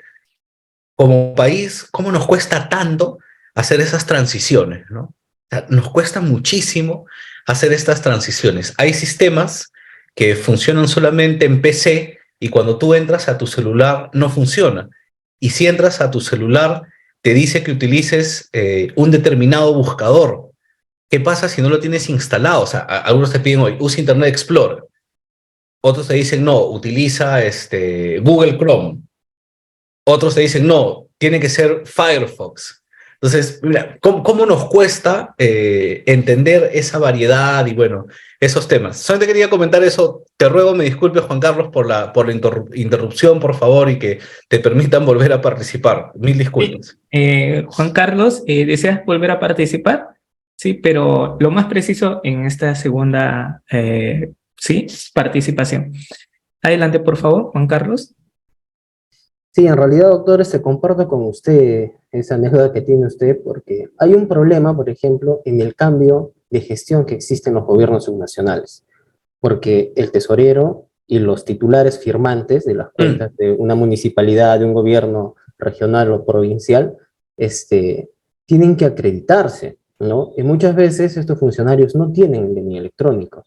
como país, cómo nos cuesta tanto hacer esas transiciones, ¿no? O sea, nos cuesta muchísimo hacer estas transiciones. Hay sistemas que funcionan solamente en PC y cuando tú entras a tu celular no funciona. Y si entras a tu celular, te dice que utilices un determinado buscador. ¿Qué pasa si no lo tienes instalado? O sea, algunos te piden hoy, usa Internet Explorer. Otros te dicen, no, utiliza Google Chrome. Otros te dicen, no, tiene que ser Firefox. Entonces, mira, ¿cómo nos cuesta entender esa variedad y, bueno, esos temas? Solamente quería comentar eso. Te ruego me disculpes, Juan Carlos, por la interrupción, por favor, y que te permitan volver a participar. Mil disculpas. Juan Carlos, ¿deseas volver a participar? Sí, pero lo más preciso en esta segunda sí, participación. Adelante, por favor, Juan Carlos. Sí, en realidad, doctor, comparto con usted esa anécdota que tiene usted, porque hay un problema, por ejemplo, en el cambio de gestión que existe en los gobiernos subnacionales, porque el tesorero y los titulares firmantes de las cuentas de una municipalidad, de un gobierno regional o provincial, tienen que acreditarse, ¿no? Y muchas veces estos funcionarios no tienen el DNI electrónico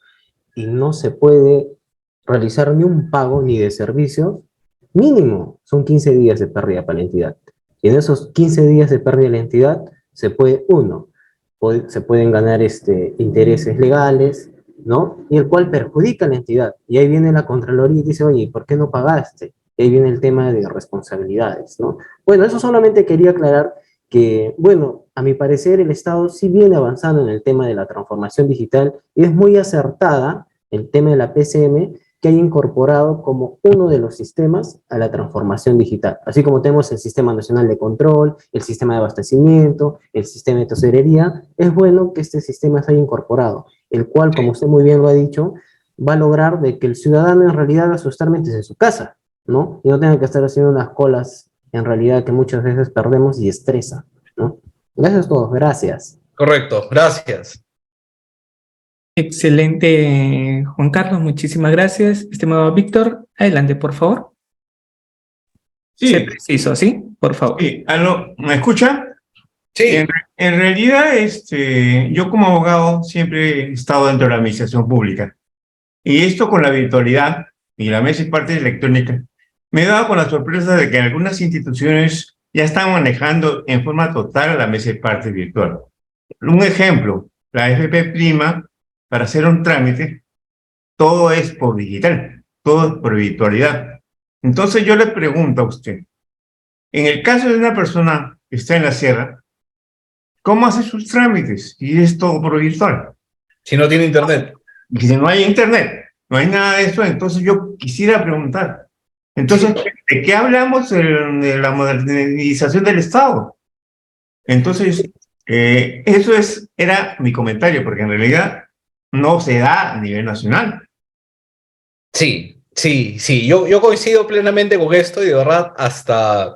y no se puede realizar ni un pago ni de servicios, mínimo son 15 días de pérdida para la entidad. Y en esos 15 días de pérdida de la entidad se pueden ganar intereses legales, ¿no? Y el cual perjudica a la entidad. Y ahí viene la Contraloría y dice, oye, ¿por qué no pagaste? Y ahí viene el tema de responsabilidades, ¿no? Bueno, eso solamente quería aclarar que, bueno, a mi parecer el Estado sí viene avanzando en el tema de la transformación digital y es muy acertada el tema de la PCM que haya incorporado como uno de los sistemas a la transformación digital. Así como tenemos el Sistema Nacional de Control, el sistema de abastecimiento, el sistema de tesorería, es bueno que este sistema se haya incorporado, el cual, como usted muy bien lo ha dicho, va a lograr de que el ciudadano en realidad haga sus trámites en su casa, ¿no? Y no tenga que estar haciendo unas colas en realidad que muchas veces perdemos y estresa, ¿no? Gracias a todos, gracias. Correcto, gracias. Excelente, Juan Carlos, muchísimas gracias. Estimado Víctor, adelante, por favor. Sí. Sé preciso, ¿sí? Por favor. Sí, ¿aló? ¿Me escucha? Sí, En realidad, yo como abogado siempre he estado dentro de la administración pública. Y esto con la virtualidad y la mesa y parte electrónica, me he dado con la sorpresa de que algunas instituciones ya están manejando en forma total la mesa y parte virtual. Un ejemplo, la FP Prima, para hacer un trámite, todo es por digital, todo es por virtualidad. Entonces yo le pregunto a usted, en el caso de una persona que está en la sierra, ¿cómo hace sus trámites? Y es todo por virtual. si no tiene internet. Y si no hay internet, no hay nada de eso, entonces yo quisiera preguntar, entonces, ¿de qué hablamos de la modernización del Estado? Entonces, era mi comentario, porque en realidad no se da a nivel nacional. Sí, sí, sí, yo coincido plenamente con esto y de verdad hasta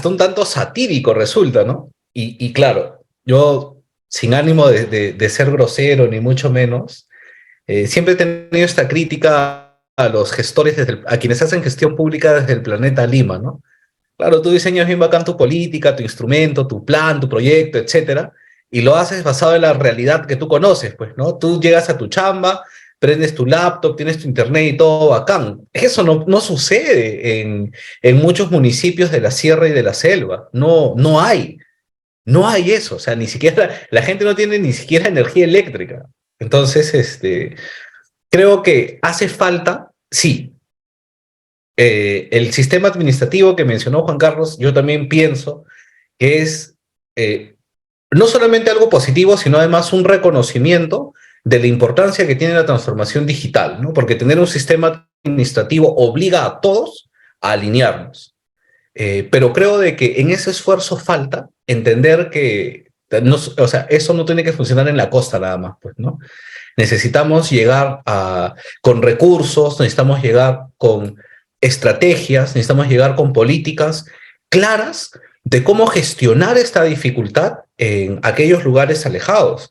un tanto satírico resulta, ¿no? Y claro, yo sin ánimo de ser grosero ni mucho menos, siempre he tenido esta crítica a los gestores, a quienes hacen gestión pública desde el planeta Lima, ¿no? Claro, tú diseñas bien bacán tu política, tu instrumento, tu plan, tu proyecto, etcétera, y lo haces basado en la realidad que tú conoces, pues, ¿no? Tú llegas a tu chamba, prendes tu laptop, tienes tu internet y todo bacán. Eso no sucede en muchos municipios de la sierra y de la selva. No hay eso. O sea, ni siquiera, la gente no tiene ni siquiera energía eléctrica. Entonces, creo que hace falta, sí, el sistema administrativo que mencionó Juan Carlos, yo también pienso que es no solamente algo positivo, sino además un reconocimiento de la importancia que tiene la transformación digital, ¿no? Porque tener un sistema administrativo obliga a todos a alinearnos. Pero creo de que en ese esfuerzo falta entender que o sea, eso no tiene que funcionar en la costa nada más, pues, ¿no? Necesitamos llegar con recursos, necesitamos llegar con estrategias, necesitamos llegar con políticas claras de cómo gestionar esta dificultad en aquellos lugares alejados.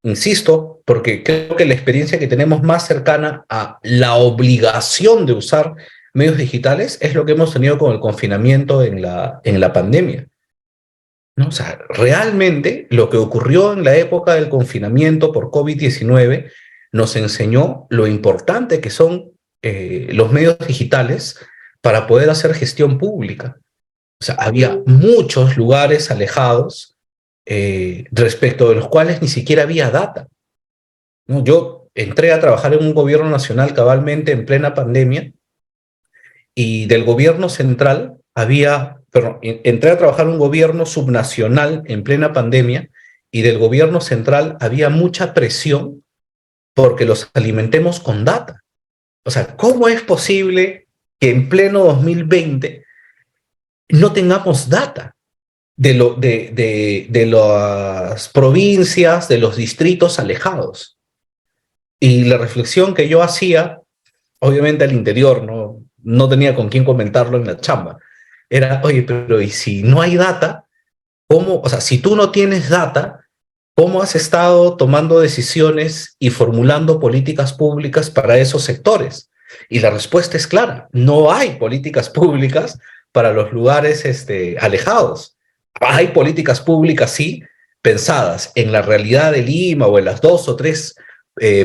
Insisto, porque creo que la experiencia que tenemos más cercana a la obligación de usar medios digitales es lo que hemos tenido con el confinamiento en la pandemia, ¿no? O sea, realmente lo que ocurrió en la época del confinamiento por COVID-19 nos enseñó lo importante que son los medios digitales para poder hacer gestión pública. O sea, había muchos lugares alejados respecto de los cuales ni siquiera había data, ¿no? Yo entré a trabajar en un gobierno nacional cabalmente en plena pandemia y del gobierno central entré a trabajar en un gobierno subnacional en plena pandemia y del gobierno central había mucha presión porque los alimentemos con data. O sea, ¿cómo es posible que en pleno 2020 no tengamos data de las provincias, de los distritos alejados? Y la reflexión que yo hacía, obviamente al interior, no tenía con quién comentarlo en la chamba, era, oye, pero ¿y si no hay data? ¿Cómo? O sea, si tú no tienes data, ¿cómo has estado tomando decisiones y formulando políticas públicas para esos sectores? Y la respuesta es clara, no hay políticas públicas para los lugares alejados. Hay políticas públicas, sí, pensadas en la realidad de Lima o en las 2 o 3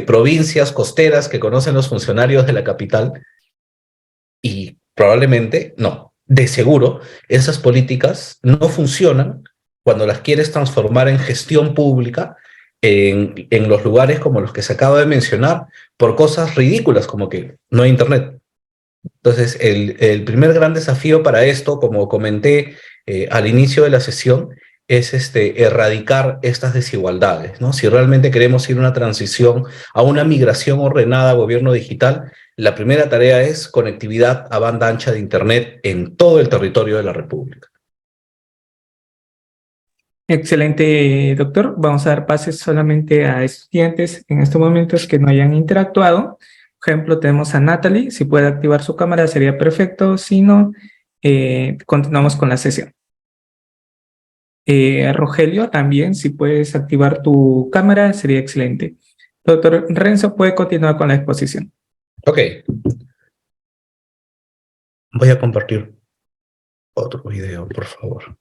provincias costeras que conocen los funcionarios de la capital, y probablemente, no, de seguro, esas políticas no funcionan cuando las quieres transformar en gestión pública en los lugares como los que se acaba de mencionar, por cosas ridículas como que no hay internet. Entonces, el primer gran desafío para esto, como comenté al inicio de la sesión, es erradicar estas desigualdades, ¿no? Si realmente queremos ir a una transición, a una migración ordenada a gobierno digital, la primera tarea es conectividad a banda ancha de Internet en todo el territorio de la República. Excelente, doctor. Vamos a dar pases solamente a estudiantes en estos momentos que no hayan interactuado. Por ejemplo, tenemos a Natalie. Si puede activar su cámara sería perfecto. Si no, continuamos con la sesión. Rogelio, también, si puedes activar tu cámara sería excelente. Doctor Renzo, puede continuar con la exposición. Ok. Voy a compartir otro video, por favor.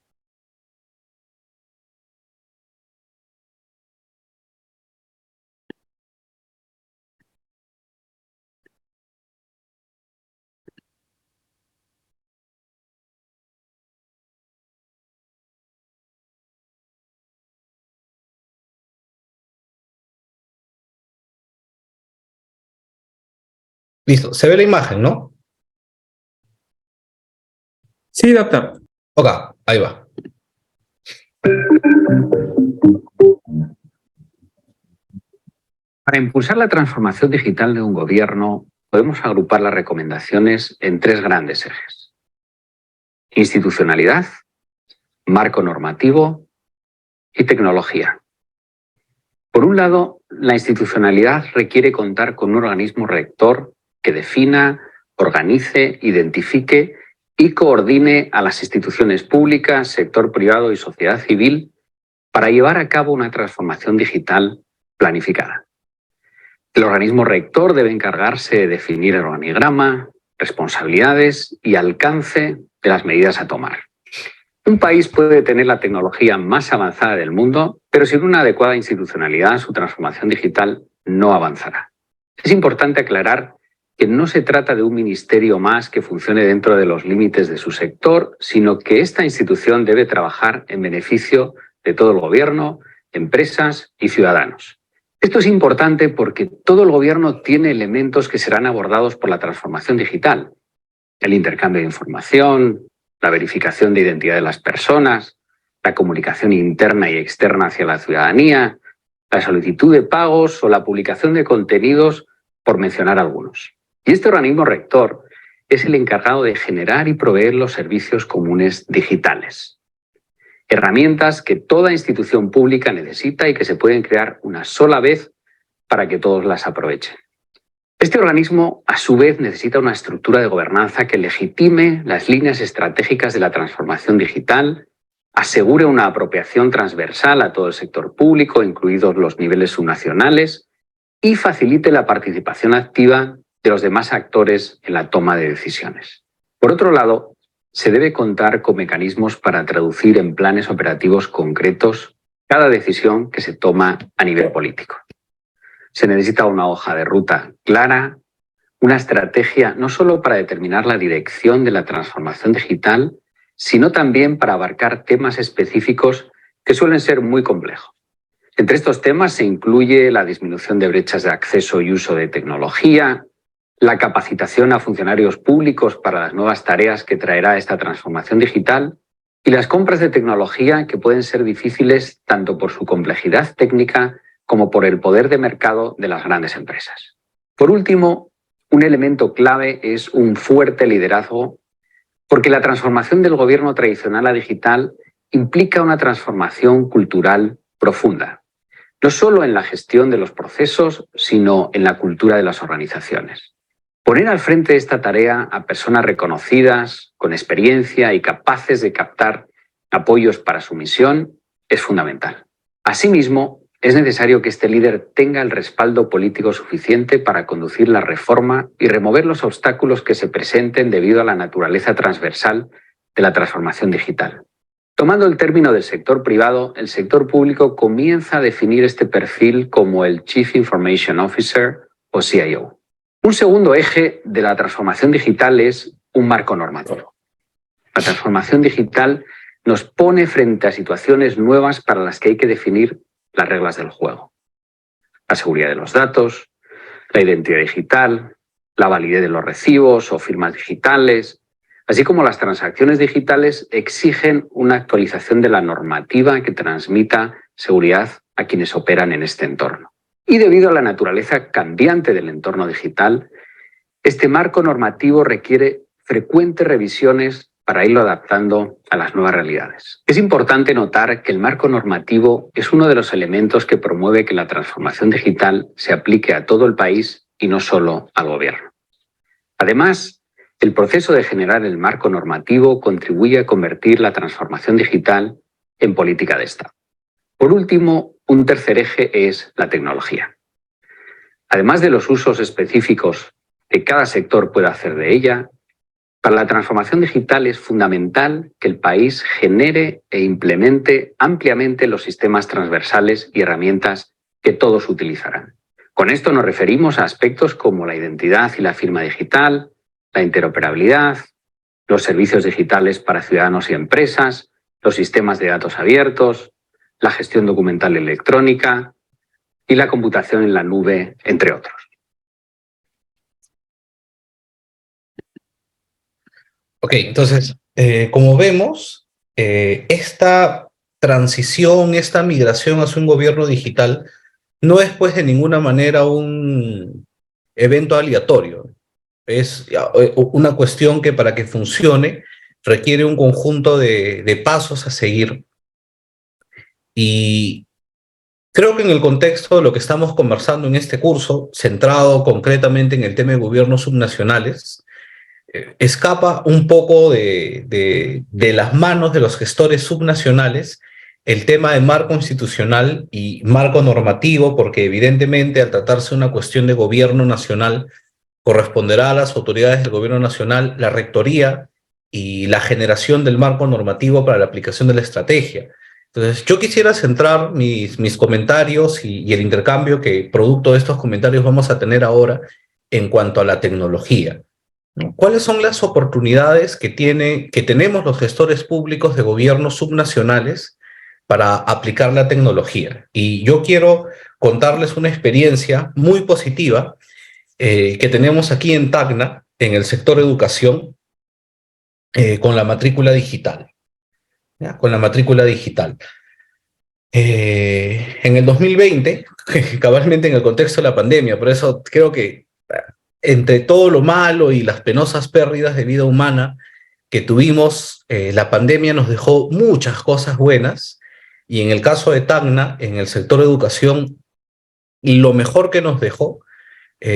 Listo, se ve la imagen, ¿no? Sí, doctor. Ok, ahí va. Para impulsar la transformación digital de un gobierno, podemos agrupar las recomendaciones en tres grandes ejes: institucionalidad, marco normativo y tecnología. Por un lado, la institucionalidad requiere contar con un organismo rector que defina, organice, identifique y coordine a las instituciones públicas, sector privado y sociedad civil para llevar a cabo una transformación digital planificada. El organismo rector debe encargarse de definir el organigrama, responsabilidades y alcance de las medidas a tomar. Un país puede tener la tecnología más avanzada del mundo, pero sin una adecuada institucionalidad, su transformación digital no avanzará. Es importante aclarar que no se trata de un ministerio más que funcione dentro de los límites de su sector, sino que esta institución debe trabajar en beneficio de todo el gobierno, empresas y ciudadanos. Esto es importante porque todo el gobierno tiene elementos que serán abordados por la transformación digital: el intercambio de información, la verificación de identidad de las personas, la comunicación interna y externa hacia la ciudadanía, la solicitud de pagos o la publicación de contenidos, por mencionar algunos. Y este organismo rector es el encargado de generar y proveer los servicios comunes digitales. Herramientas que toda institución pública necesita y que se pueden crear una sola vez para que todos las aprovechen. Este organismo, a su vez, necesita una estructura de gobernanza que legitime las líneas estratégicas de la transformación digital, asegure una apropiación transversal a todo el sector público, incluidos los niveles subnacionales, y facilite la participación activa de los demás actores en la toma de decisiones. Por otro lado, se debe contar con mecanismos para traducir en planes operativos concretos cada decisión que se toma a nivel político. Se necesita una hoja de ruta clara, una estrategia no solo para determinar la dirección de la transformación digital, sino también para abarcar temas específicos que suelen ser muy complejos. Entre estos temas se incluye la disminución de brechas de acceso y uso de tecnología, la capacitación a funcionarios públicos para las nuevas tareas que traerá esta transformación digital y las compras de tecnología, que pueden ser difíciles tanto por su complejidad técnica como por el poder de mercado de las grandes empresas. Por último, un elemento clave es un fuerte liderazgo, porque la transformación del gobierno tradicional a digital implica una transformación cultural profunda, no solo en la gestión de los procesos, sino en la cultura de las organizaciones. Poner al frente de esta tarea a personas reconocidas, con experiencia y capaces de captar apoyos para su misión es fundamental. Asimismo, es necesario que este líder tenga el respaldo político suficiente para conducir la reforma y remover los obstáculos que se presenten debido a la naturaleza transversal de la transformación digital. Tomando el término del sector privado, el sector público comienza a definir este perfil como el Chief Information Officer o CIO. Un segundo eje de la transformación digital es un marco normativo. La transformación digital nos pone frente a situaciones nuevas para las que hay que definir las reglas del juego. La seguridad de los datos, la identidad digital, la validez de los recibos o firmas digitales, así como las transacciones digitales exigen una actualización de la normativa que transmita seguridad a quienes operan en este entorno. Y debido a la naturaleza cambiante del entorno digital, este marco normativo requiere frecuentes revisiones para irlo adaptando a las nuevas realidades. Es importante notar que el marco normativo es uno de los elementos que promueve que la transformación digital se aplique a todo el país y no solo al gobierno. Además, el proceso de generar el marco normativo contribuye a convertir la transformación digital en política de Estado. Por último, un tercer eje es la tecnología. Además de los usos específicos que cada sector puede hacer de ella, para la transformación digital es fundamental que el país genere e implemente ampliamente los sistemas transversales y herramientas que todos utilizarán. Con esto nos referimos a aspectos como la identidad y la firma digital, la interoperabilidad, los servicios digitales para ciudadanos y empresas, los sistemas de datos abiertos, la gestión documental electrónica y la computación en la nube, entre otros. Ok, entonces, como vemos, esta transición, esta migración hacia un gobierno digital no es pues de ninguna manera un evento aleatorio. Es una cuestión que para que funcione requiere un conjunto de pasos a seguir. Y creo que en el contexto de lo que estamos conversando en este curso, centrado concretamente en el tema de gobiernos subnacionales, escapa un poco de las manos de los gestores subnacionales el tema de marco institucional y marco normativo, porque evidentemente al tratarse de una cuestión de gobierno nacional, corresponderá a las autoridades del gobierno nacional la rectoría y la generación del marco normativo para la aplicación de la estrategia. Entonces, yo quisiera centrar mis comentarios y el intercambio que producto de estos comentarios vamos a tener ahora en cuanto a la tecnología. ¿Cuáles son las oportunidades que tenemos los gestores públicos de gobiernos subnacionales para aplicar la tecnología? Y yo quiero contarles una experiencia muy positiva que tenemos aquí en Tacna, en el sector educación, con la matrícula digital. ¿Ya? Con la matrícula digital. En el 2020, cabalmente en el contexto de la pandemia, por eso creo que entre todo lo malo y las penosas pérdidas de vida humana que tuvimos, la pandemia nos dejó muchas cosas buenas, y en el caso de Tacna, en el sector educación, lo mejor que nos dejó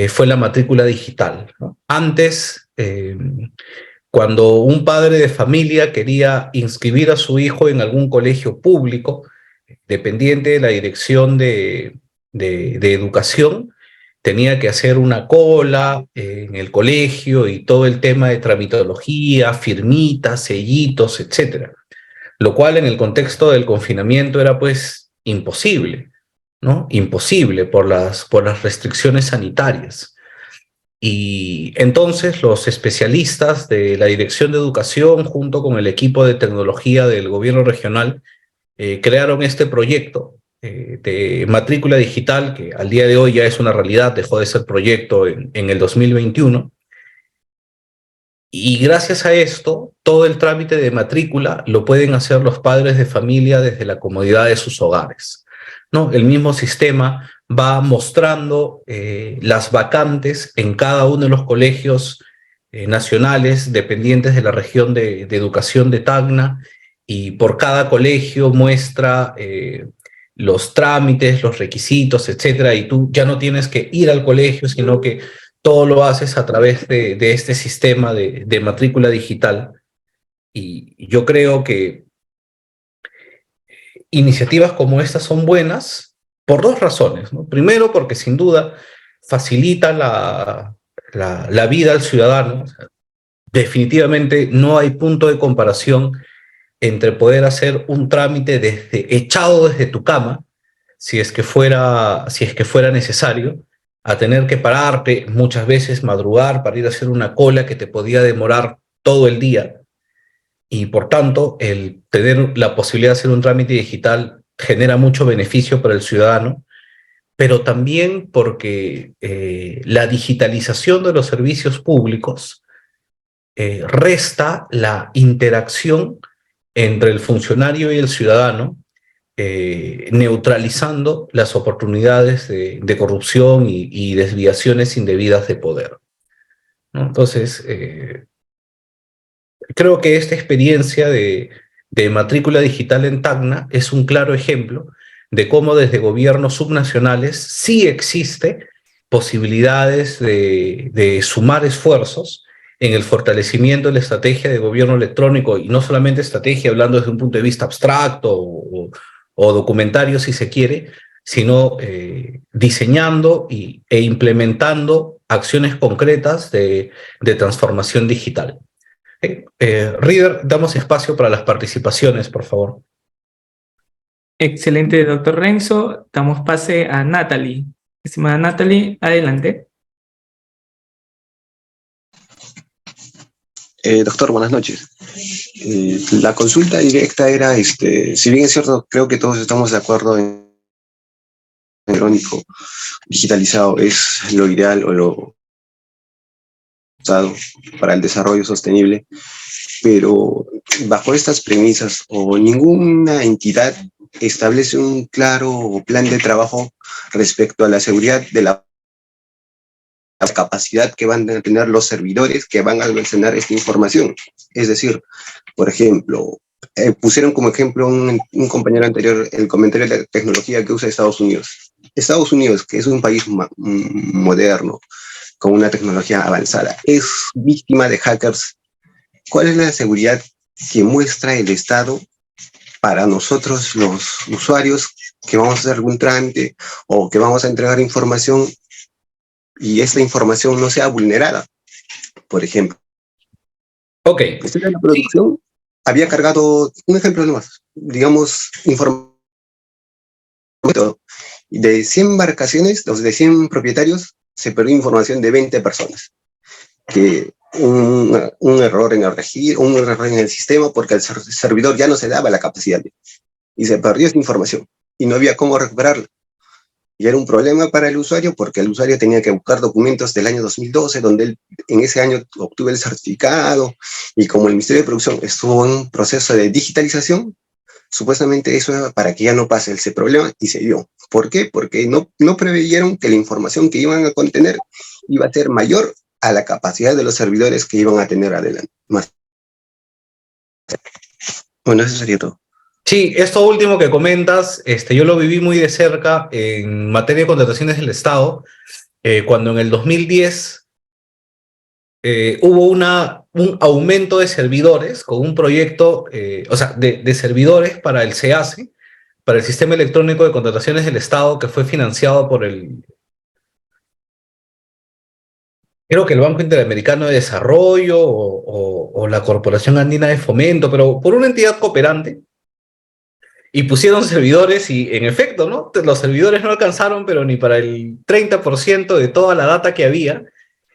fue la matrícula digital, ¿no? Antes, cuando un padre de familia quería inscribir a su hijo en algún colegio público, dependiente de la dirección de educación, tenía que hacer una cola en el colegio y todo el tema de tramitología, firmitas, sellitos, etc. Lo cual en el contexto del confinamiento era pues imposible, ¿no? Imposible por las restricciones sanitarias. Y entonces los especialistas de la Dirección de Educación, junto con el equipo de tecnología del gobierno regional, crearon este proyecto de matrícula digital, que al día de hoy ya es una realidad, dejó de ser proyecto en el 2021. Y gracias a esto, todo el trámite de matrícula lo pueden hacer los padres de familia desde la comodidad de sus hogares, ¿no? El mismo sistema va mostrando las vacantes en cada uno de los colegios nacionales dependientes de la región de educación de Tacna, y por cada colegio muestra los trámites, los requisitos, etcétera, y tú ya no tienes que ir al colegio, sino que todo lo haces a través de este sistema de matrícula digital. Y yo creo que iniciativas como estas son buenas por dos razones, ¿no? Primero, porque sin duda facilita la vida al ciudadano. O sea, definitivamente no hay punto de comparación entre poder hacer un trámite echado desde tu cama, si es que fuera necesario, a tener que pararte muchas veces, madrugar para ir a hacer una cola que te podía demorar todo el día. Y por tanto, el tener la posibilidad de hacer un trámite digital genera mucho beneficio para el ciudadano, pero también porque la digitalización de los servicios públicos resta la interacción entre el funcionario y el ciudadano, neutralizando las oportunidades de corrupción y desviaciones indebidas de poder, ¿no? Entonces, creo que esta experiencia de matrícula digital en Tacna es un claro ejemplo de cómo desde gobiernos subnacionales sí existe posibilidades de sumar esfuerzos en el fortalecimiento de la estrategia de gobierno electrónico, y no solamente estrategia hablando desde un punto de vista abstracto o documentario si se quiere, sino diseñando e implementando acciones concretas de transformación digital. Reader, damos espacio para las participaciones, por favor. Excelente, doctor Renzo. Damos pase a Natalie. Estimada Natalie, adelante. Doctor, buenas noches. La consulta directa era, si bien es cierto, creo que todos estamos de acuerdo en electrónico digitalizado es lo ideal o lo para el desarrollo sostenible, pero bajo estas premisas o ninguna entidad establece un claro plan de trabajo respecto a la seguridad de la capacidad que van a tener los servidores que van a almacenar esta información. Es decir, por ejemplo, pusieron como ejemplo un compañero anterior el comentario de la tecnología que usa Estados Unidos. Estados Unidos, que es un país moderno, con una tecnología avanzada, es víctima de hackers. ¿Cuál es la seguridad que muestra el Estado para nosotros, los usuarios, que vamos a hacer algún trámite o que vamos a entregar información y esta información no sea vulnerada? Por ejemplo, la producción había cargado, un ejemplo nomás, digamos, información de 100 embarcaciones, de 100 propietarios, se perdió información de 20 personas. Que un error en el registro, un error en el sistema, porque el servidor ya no se daba la capacidad y se perdió esa información y no había cómo recuperarla. Y era un problema para el usuario porque el usuario tenía que buscar documentos del año 2012, donde él en ese año obtuvo el certificado, y como el Ministerio de Producción estuvo en un proceso de digitalización, supuestamente eso era para que ya no pase ese problema, y se dio. ¿Por qué? Porque no preveyeron que la información que iban a contener iba a ser mayor a la capacidad de los servidores que iban a tener adelante. Bueno, eso sería todo. Sí, esto último que comentas, yo lo viví muy de cerca en materia de contrataciones del Estado, cuando en el 2010 hubo un aumento de servidores con un proyecto, de servidores para el SEACE, para el Sistema Electrónico de Contrataciones del Estado, que fue financiado por creo que el Banco Interamericano de Desarrollo o la Corporación Andina de Fomento, pero por una entidad cooperante. Y pusieron servidores y, en efecto, ¿no? Los servidores no alcanzaron, pero ni para el 30% de toda la data que había.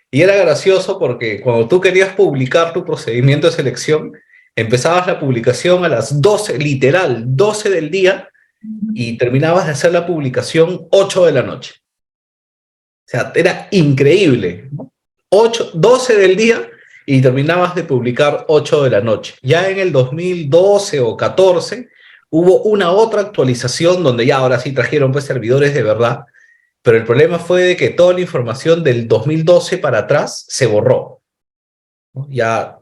Y era gracioso porque cuando tú querías publicar tu procedimiento de selección, empezabas la publicación a las 12, literal, 12 del día, y terminabas de hacer la publicación 8 de la noche. O sea, era increíble, ¿no? 12 del día y terminabas de publicar 8 de la noche. Ya en el 2012 o 14 hubo una otra actualización donde ya ahora sí trajeron pues servidores de verdad, pero el problema fue de que toda la información del 2012 para atrás se borró, ¿no? Ya,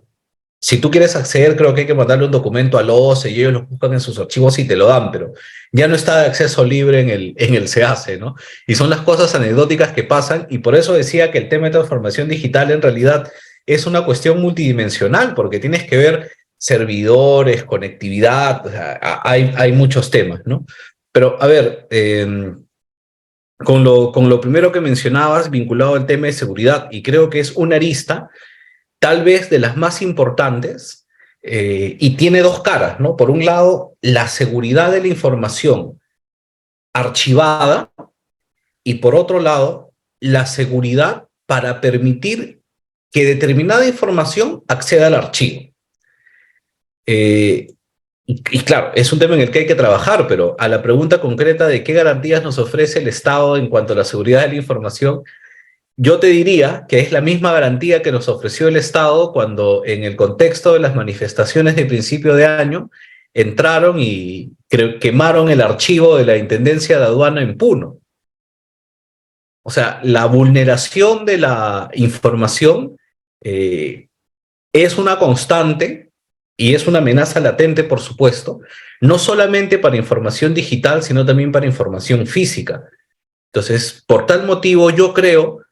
si tú quieres acceder, creo que hay que mandarle un documento al OCE y ellos lo buscan en sus archivos y te lo dan, pero ya no está de acceso libre en el SEACE, ¿no? Y son las cosas anecdóticas que pasan, y por eso decía que el tema de transformación digital en realidad es una cuestión multidimensional, porque tienes que ver servidores, conectividad, o sea, hay muchos temas, ¿no? Pero, a ver, con lo primero que mencionabas, vinculado al tema de seguridad, y creo que es una arista, tal vez de las más importantes, y tiene dos caras, ¿no? Por un lado, la seguridad de la información archivada y por otro lado, la seguridad para permitir que determinada información acceda al archivo. Y claro, es un tema en el que hay que trabajar, pero a la pregunta concreta de qué garantías nos ofrece el Estado en cuanto a la seguridad de la información, yo te diría que es la misma garantía que nos ofreció el Estado cuando en el contexto de las manifestaciones de principio de año entraron y quemaron el archivo de la Intendencia de Aduana en Puno. O sea, la vulneración de la información es una constante y es una amenaza latente, por supuesto, no solamente para información digital, sino también para información física. Entonces, por tal motivo, yo creo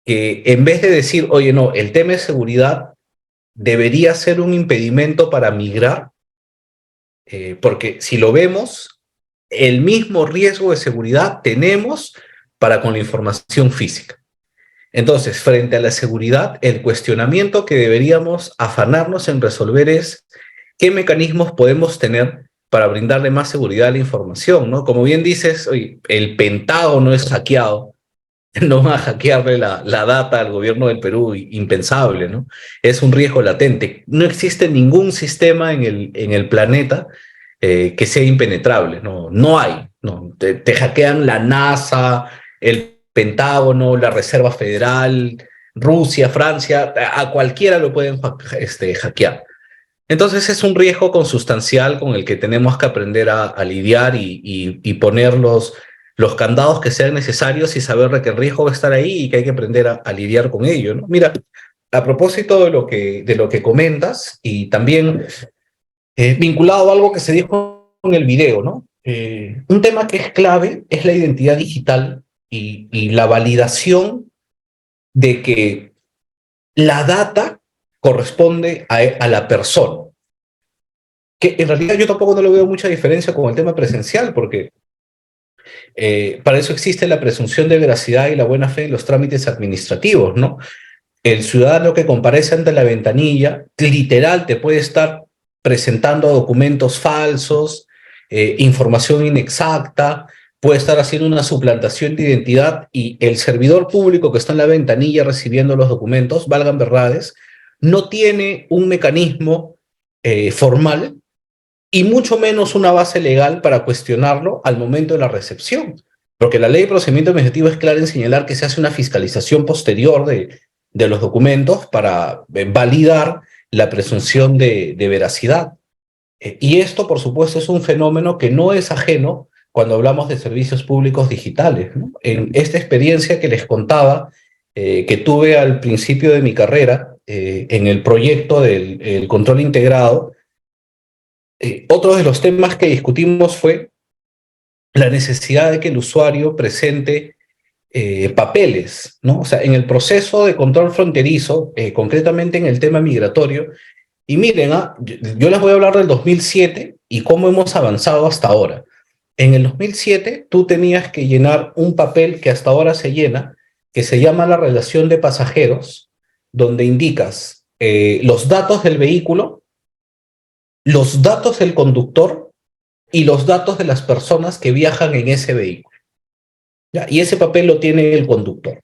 que en vez de decir, oye, no, el tema de seguridad debería ser un impedimento para migrar, porque si lo vemos, el mismo riesgo de seguridad tenemos para con la información física. Entonces, frente a la seguridad, el cuestionamiento que deberíamos afanarnos en resolver es qué mecanismos podemos tener para brindarle más seguridad a la información, ¿no? Como bien dices, oye, el Pentágono es hackeado, no va a hackearle la data al gobierno del Perú, impensable, ¿no? Es un riesgo latente. No existe ningún sistema en el planeta que sea impenetrable, no hay. No. Te hackean la NASA, el Pentágono, la Reserva Federal, Rusia, Francia, a cualquiera lo pueden hackear. Entonces es un riesgo consustancial con el que tenemos que aprender a lidiar y poner los candados que sean necesarios y saber que el riesgo va a estar ahí y que hay que aprender a lidiar con ello, ¿no? Mira, a propósito de lo que comentas y también vinculado a algo que se dijo en el video, ¿no? Un tema que es clave es la identidad digital y la validación de que la data corresponde a la persona. Que en realidad yo tampoco no le veo mucha diferencia con el tema presencial, porque para eso existe la presunción de veracidad y la buena fe en los trámites administrativos, ¿no? El ciudadano que comparece ante la ventanilla, literal, te puede estar presentando documentos falsos, información inexacta, puede estar haciendo una suplantación de identidad y el servidor público que está en la ventanilla recibiendo los documentos, valgan verdades, no tiene un mecanismo formal y mucho menos una base legal para cuestionarlo al momento de la recepción. Porque la ley de procedimiento administrativo es clara en señalar que se hace una fiscalización posterior de los documentos para validar la presunción de veracidad. Y esto, por supuesto, es un fenómeno que no es ajeno cuando hablamos de servicios públicos digitales, ¿no? En esta experiencia que les contaba, que tuve al principio de mi carrera, en el proyecto del control integrado, otro de los temas que discutimos fue la necesidad de que el usuario presente papeles, ¿no? O sea, en el proceso de control fronterizo, concretamente en el tema migratorio, y miren, yo les voy a hablar del 2007 y cómo hemos avanzado hasta ahora. En el 2007 tú tenías que llenar un papel que hasta ahora se llena, que se llama la relación de pasajeros, donde indicas los datos del vehículo, los datos del conductor y los datos de las personas que viajan en ese vehículo. ¿Ya? Y ese papel lo tiene el conductor.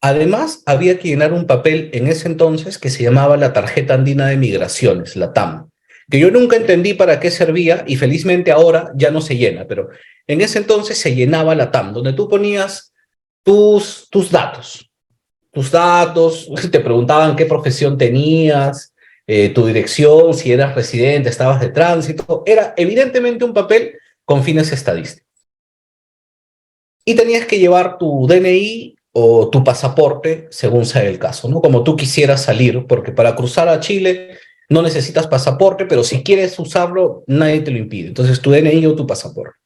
Además, había que llenar un papel en ese entonces que se llamaba la Tarjeta Andina de Migraciones, la TAM, que yo nunca entendí para qué servía y felizmente ahora ya no se llena, pero en ese entonces se llenaba la TAM, donde tú ponías tus datos, te preguntaban qué profesión tenías, tu dirección, si eras residente, estabas de tránsito, era evidentemente un papel con fines estadísticos. Y tenías que llevar tu DNI o tu pasaporte, según sea el caso, ¿no? Como tú quisieras salir, porque para cruzar a Chile no necesitas pasaporte, pero si quieres usarlo, nadie te lo impide. Entonces, tu DNI o tu pasaporte.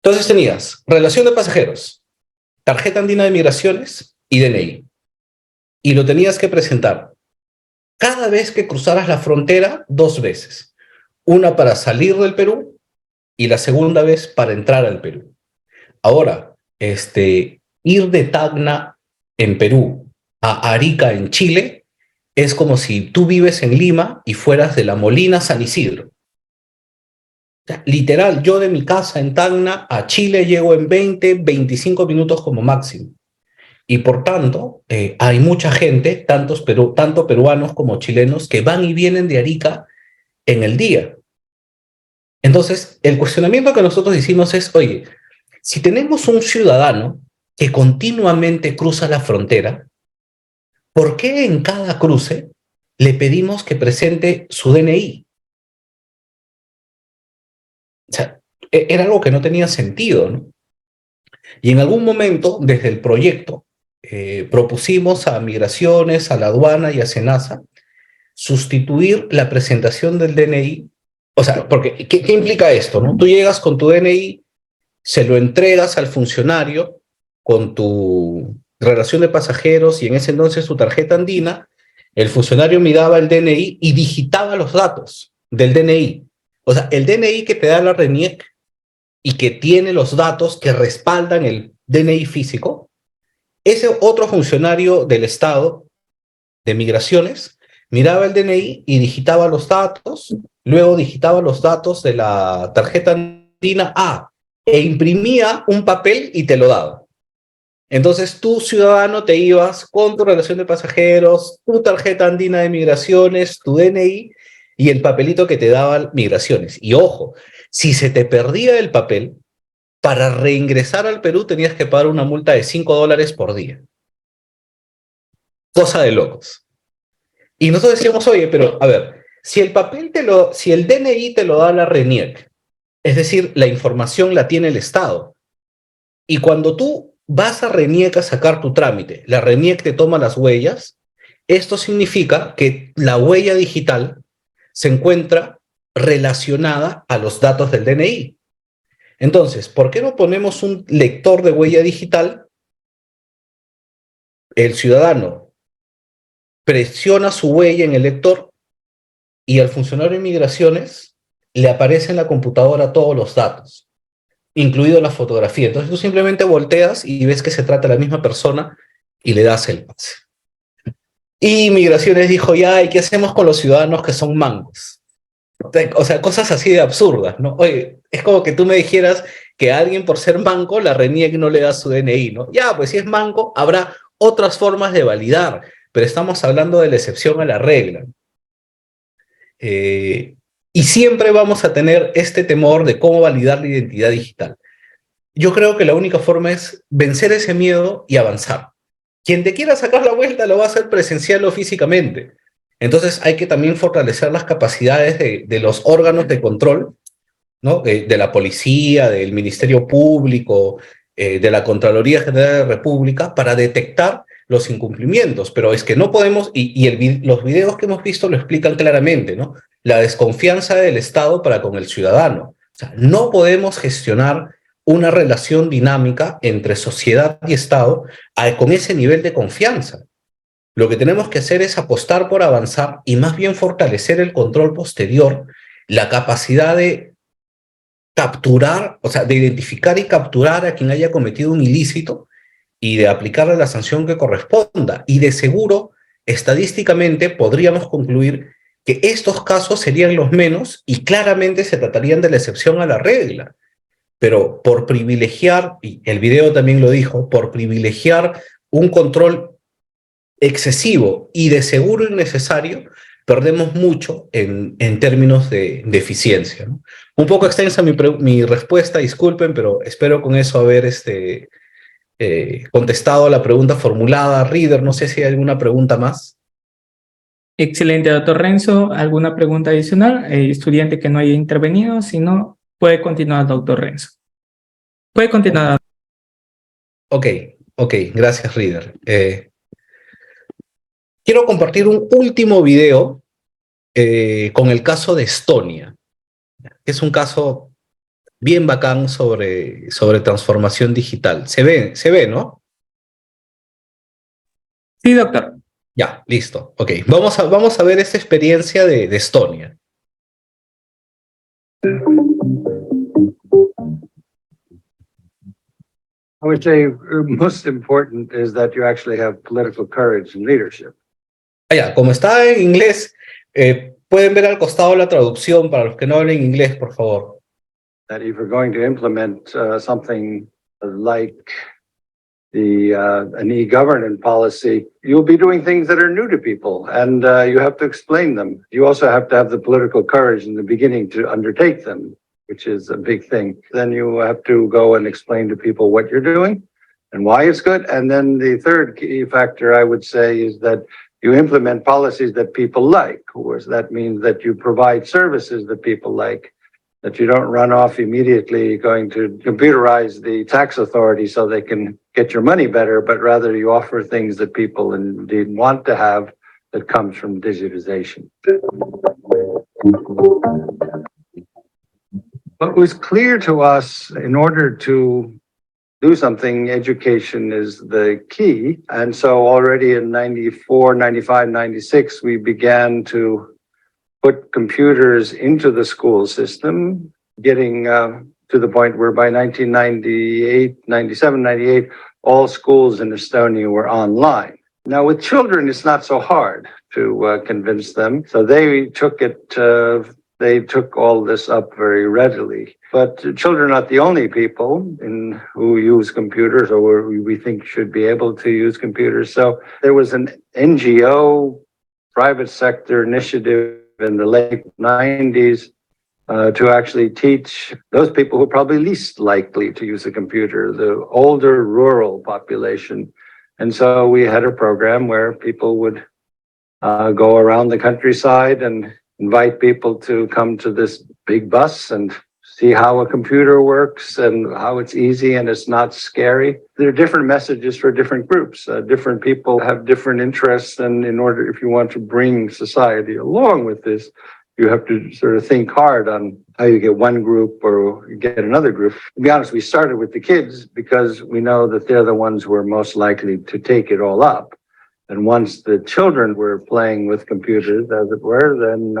Entonces tenías relación de pasajeros, tarjeta andina de migraciones y DNI. Y lo tenías que presentar cada vez que cruzaras la frontera 2 veces. Una para salir del Perú y la segunda vez para entrar al Perú. Ahora, ir de Tacna en Perú a Arica en Chile es como si tú vives en Lima y fueras de La Molina a San Isidro. O sea, literal, yo de mi casa en Tacna a Chile llego en 20, 25 minutos como máximo. Y por tanto, hay mucha gente, tanto peruanos como chilenos, que van y vienen de Arica en el día. Entonces, el cuestionamiento que nosotros hicimos es, oye, si tenemos un ciudadano que continuamente cruza la frontera, ¿por qué en cada cruce le pedimos que presente su DNI? O sea, era algo que no tenía sentido, ¿no? Y en algún momento, desde el proyecto, propusimos a Migraciones, a la aduana y a SENASA sustituir la presentación del DNI. O sea, porque, ¿qué implica esto, no? Tú llegas con tu DNI, se lo entregas al funcionario con tu relación de pasajeros y en ese entonces tu tarjeta andina, el funcionario miraba el DNI y digitaba los datos del DNI. O sea, el DNI que te da la RENIEC y que tiene los datos que respaldan el DNI físico, ese otro funcionario del Estado de Migraciones miraba el DNI y digitaba los datos, luego digitaba los datos de la tarjeta andina e imprimía un papel y te lo daba. Entonces tú, ciudadano, te ibas con tu relación de pasajeros, tu tarjeta andina de Migraciones, tu DNI y el papelito que te daba Migraciones. Y ojo, si se te perdía el papel, para reingresar al Perú tenías que pagar una multa de $5 por día. Cosa de locos. Y nosotros decíamos, oye, pero a ver, si el DNI te lo da la RENIEC, es decir, la información la tiene el Estado, y cuando tú vas a RENIEC a sacar tu trámite, la RENIEC te toma las huellas, esto significa que la huella digital se encuentra relacionada a los datos del DNI. Entonces, ¿por qué no ponemos un lector de huella digital? El ciudadano presiona su huella en el lector y al funcionario de Migraciones le aparece en la computadora todos los datos, incluido la fotografía. Entonces tú simplemente volteas y ves que se trata de la misma persona y le das el pase. Y Migraciones dijo, ya, ¿y qué hacemos con los ciudadanos que son mangos? O sea, cosas así de absurdas, ¿no? Oye, es como que tú me dijeras que a alguien por ser manco la RENIEC no le da su DNI, ¿no? Ya, pues si es manco, habrá otras formas de validar, pero estamos hablando de la excepción a la regla. Y siempre vamos a tener este temor de cómo validar la identidad digital. Yo creo que la única forma es vencer ese miedo y avanzar. Quien te quiera sacar la vuelta lo va a hacer presencial o físicamente. Entonces hay que también fortalecer las capacidades de los órganos de control, ¿no? De la policía, del Ministerio Público, de la Contraloría General de la República, para detectar los incumplimientos. Pero es que no podemos, los videos que hemos visto lo explican claramente, ¿no? La desconfianza del Estado para con el ciudadano. O sea, no podemos gestionar una relación dinámica entre sociedad y Estado con ese nivel de confianza. Lo que tenemos que hacer es apostar por avanzar y más bien fortalecer el control posterior, la capacidad de capturar, o sea, de identificar y capturar a quien haya cometido un ilícito y de aplicarle la sanción que corresponda. Y de seguro, estadísticamente, podríamos concluir que estos casos serían los menos y claramente se tratarían de la excepción a la regla. Pero por privilegiar, y el video también lo dijo, por privilegiar un control excesivo y de seguro innecesario, perdemos mucho en términos de eficiencia, ¿no? Un poco extensa mi respuesta, disculpen, pero espero con eso haber contestado a la pregunta formulada. Reader, no sé si hay alguna pregunta más. Excelente, doctor Renzo. ¿Alguna pregunta adicional? Estudiante que no haya intervenido, si no, puede continuar, doctor Renzo. Puede continuar. Ok, gracias, Reader. Quiero compartir un último video con el caso de Estonia, que es un caso bien bacán sobre transformación digital. Se ve, ¿no? Sí, doctor. Ya, listo. Ok, vamos a ver esta experiencia de Estonia. I would say most important is that you actually have political courage and leadership. Ya, como está en inglés, pueden ver al costado la traducción para los que no hablen inglés, por favor. That if you're going to implement something like an e-governance policy, you'll be doing things that are new to people, and you have to explain them. You also have to have the political courage in the beginning to undertake them, which is a big thing. Then you have to go and explain to people what you're doing and why it's good. And then the third key factor, I would say, is that you implement policies that people like. That means that you provide services that people like, that you don't run off immediately going to computerize the tax authority so they can get your money better, but rather you offer things that people indeed want to have that comes from digitization. What was clear to us, in order to do something, education is the key. And so already in 94, 95, 96, we began to put computers into the school system, getting to the point where by 1998, 97, 98, all schools in Estonia were online. Now with children, it's not so hard to convince them. So they took all this up very readily. But children are not the only people who use computers or we think should be able to use computers. So there was an NGO, private sector initiative in the late 90s to actually teach those people who are probably least likely to use a computer, the older rural population. And so we had a program where people would go around the countryside and invite people to come to this big bus and see how a computer works and how it's easy and it's not scary. There are different messages for different groups. Different people have different interests, and if you want to bring society along with this, you have to sort of think hard on how you get one group or you get another group. To be honest, we started with the kids because we know that they're the ones who are most likely to take it all up. And once the children were playing with computers, as it were, then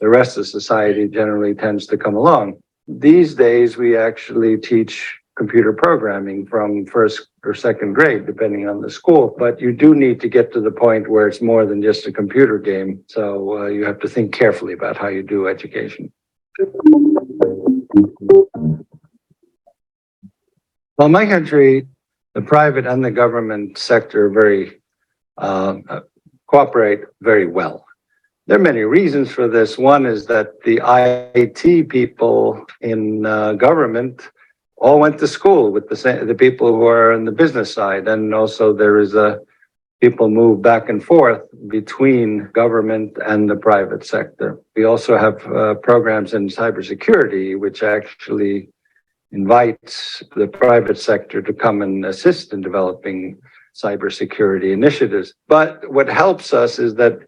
the rest of society generally tends to come along. These days, we actually teach computer programming from first or second grade, depending on the school. But you do need to get to the point where it's more than just a computer game. So you have to think carefully about how you do education. Well, in my country, the private and the government sector cooperate very well. There are many reasons for this. One is that the IT people in government all went to school with the people who are on the business side. And also there is people move back and forth between government and the private sector. We also have programs in cybersecurity, which actually invites the private sector to come and assist in developing cybersecurity initiatives. But what helps us is that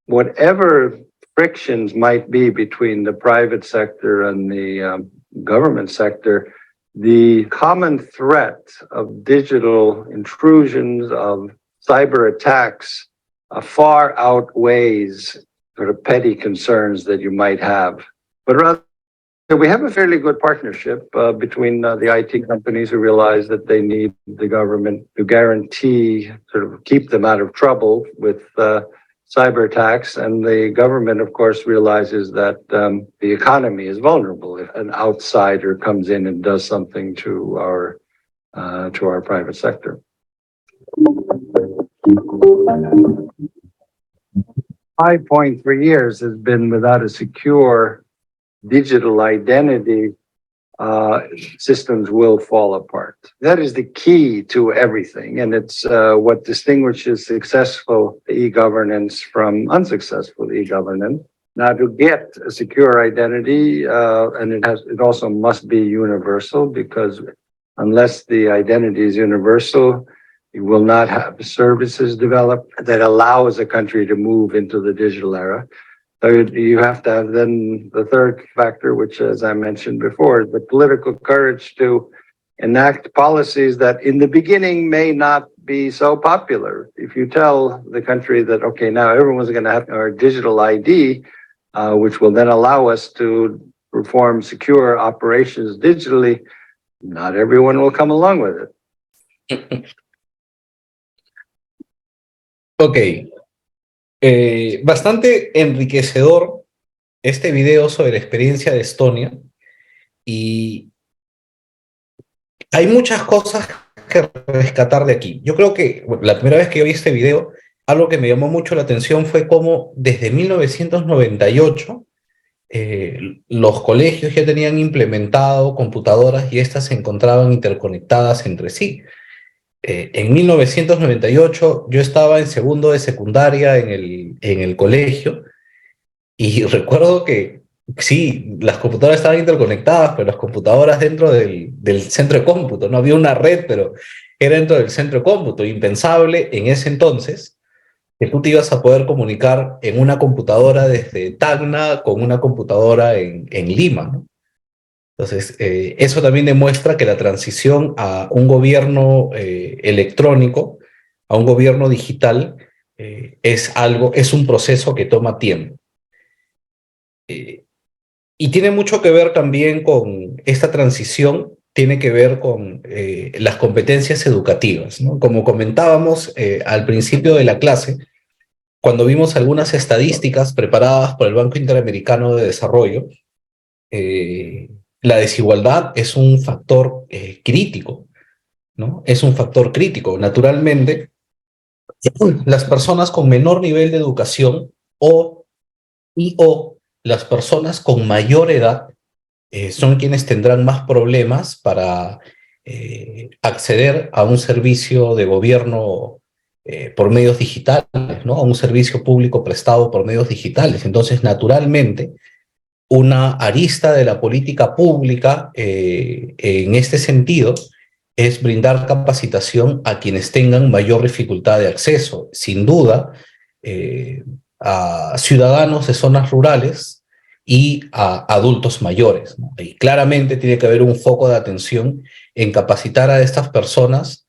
whatever frictions might be between the private sector and the government sector, the common threat of digital intrusions, of cyber attacks, far outweighs sort of petty concerns that you might have. But rather, we have a fairly good partnership between the IT companies who realize that they need the government to guarantee, sort of keep them out of trouble with cyber attacks, and the government, of course, realizes that the economy is vulnerable if an outsider comes in and does something to our private sector. 5.3 years has been without a secure digital identity. Systems will fall apart. That is the key to everything. And it's what distinguishes successful e-governance from unsuccessful e-governance. Now, to get a secure identity, and it also must be universal, because unless the identity is universal, you will not have services developed that allows a country to move into the digital era. So you have to have then the third factor, which, as I mentioned before, is the political courage to enact policies that in the beginning may not be so popular. If you tell the country that, okay, now everyone's going to have our digital ID, which will then allow us to perform secure operations digitally, not everyone will come along with it. Ok. Bastante enriquecedor este video sobre la experiencia de Estonia, y hay muchas cosas que rescatar de aquí. Yo creo que bueno, la primera vez que yo vi este video, algo que me llamó mucho la atención fue cómo desde 1998 los colegios ya tenían implementado computadoras y estas se encontraban interconectadas entre sí. En 1998 yo estaba en segundo de secundaria en el colegio, y recuerdo que sí, las computadoras estaban interconectadas, pero las computadoras dentro del centro de cómputo, no había una red, pero era dentro del centro de cómputo. Impensable en ese entonces que tú te ibas a poder comunicar en una computadora desde Tacna con una computadora en Lima, ¿no? Entonces, eso también demuestra que la transición a un gobierno electrónico, a un gobierno digital, es un proceso que toma tiempo. Y tiene mucho que ver también con esta transición, tiene que ver con las competencias educativas, ¿no? Como comentábamos al principio de la clase, cuando vimos algunas estadísticas preparadas por el Banco Interamericano de Desarrollo, la desigualdad es un factor crítico, ¿no? Es un factor crítico. Naturalmente, las personas con menor nivel de educación o las personas con mayor edad son quienes tendrán más problemas para acceder a un servicio de gobierno por medios digitales, ¿no? A un servicio público prestado por medios digitales. Entonces, naturalmente, una arista de la política pública en este sentido es brindar capacitación a quienes tengan mayor dificultad de acceso. Sin duda, a ciudadanos de zonas rurales y a adultos mayores, ¿no? Y claramente tiene que haber un foco de atención en capacitar a estas personas,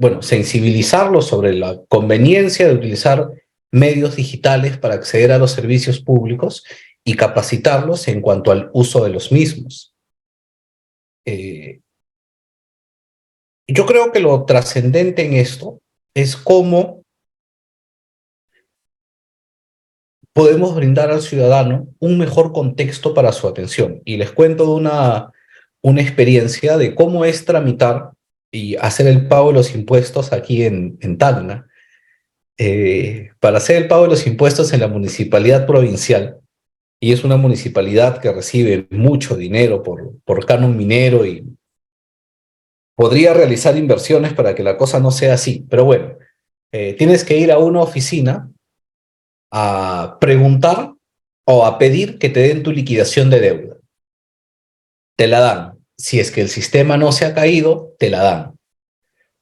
bueno, sensibilizarlos sobre la conveniencia de utilizar medios digitales para acceder a los servicios públicos y capacitarlos en cuanto al uso de los mismos. Yo creo que lo trascendente en esto es cómo podemos brindar al ciudadano un mejor contexto para su atención. Y les cuento de una experiencia de cómo es tramitar y hacer el pago de los impuestos aquí en Tacna. Para hacer el pago de los impuestos en la municipalidad provincial, y es una municipalidad que recibe mucho dinero por canon minero y podría realizar inversiones para que la cosa no sea así, pero bueno, tienes que ir a una oficina a preguntar o a pedir que te den tu liquidación de deuda. Te la dan. Si es que el sistema no se ha caído, te la dan.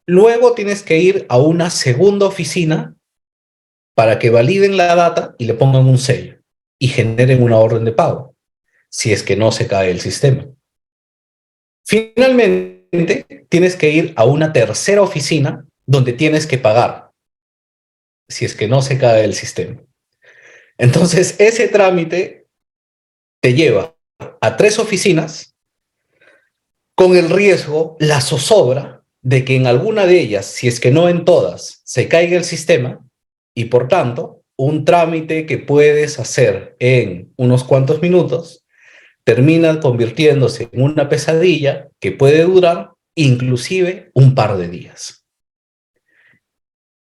Luego tienes que ir a una segunda oficina para que validen la data y le pongan un sello y generen una orden de pago, si es que no se cae el sistema. Finalmente, tienes que ir a una tercera oficina donde tienes que pagar, si es que no se cae el sistema. Entonces, ese trámite te lleva a 3 oficinas con el riesgo, la zozobra, de que en alguna de ellas, si es que no en todas, se caiga el sistema y por tanto, un trámite que puedes hacer en unos cuantos minutos termina convirtiéndose en una pesadilla que puede durar inclusive un par de días.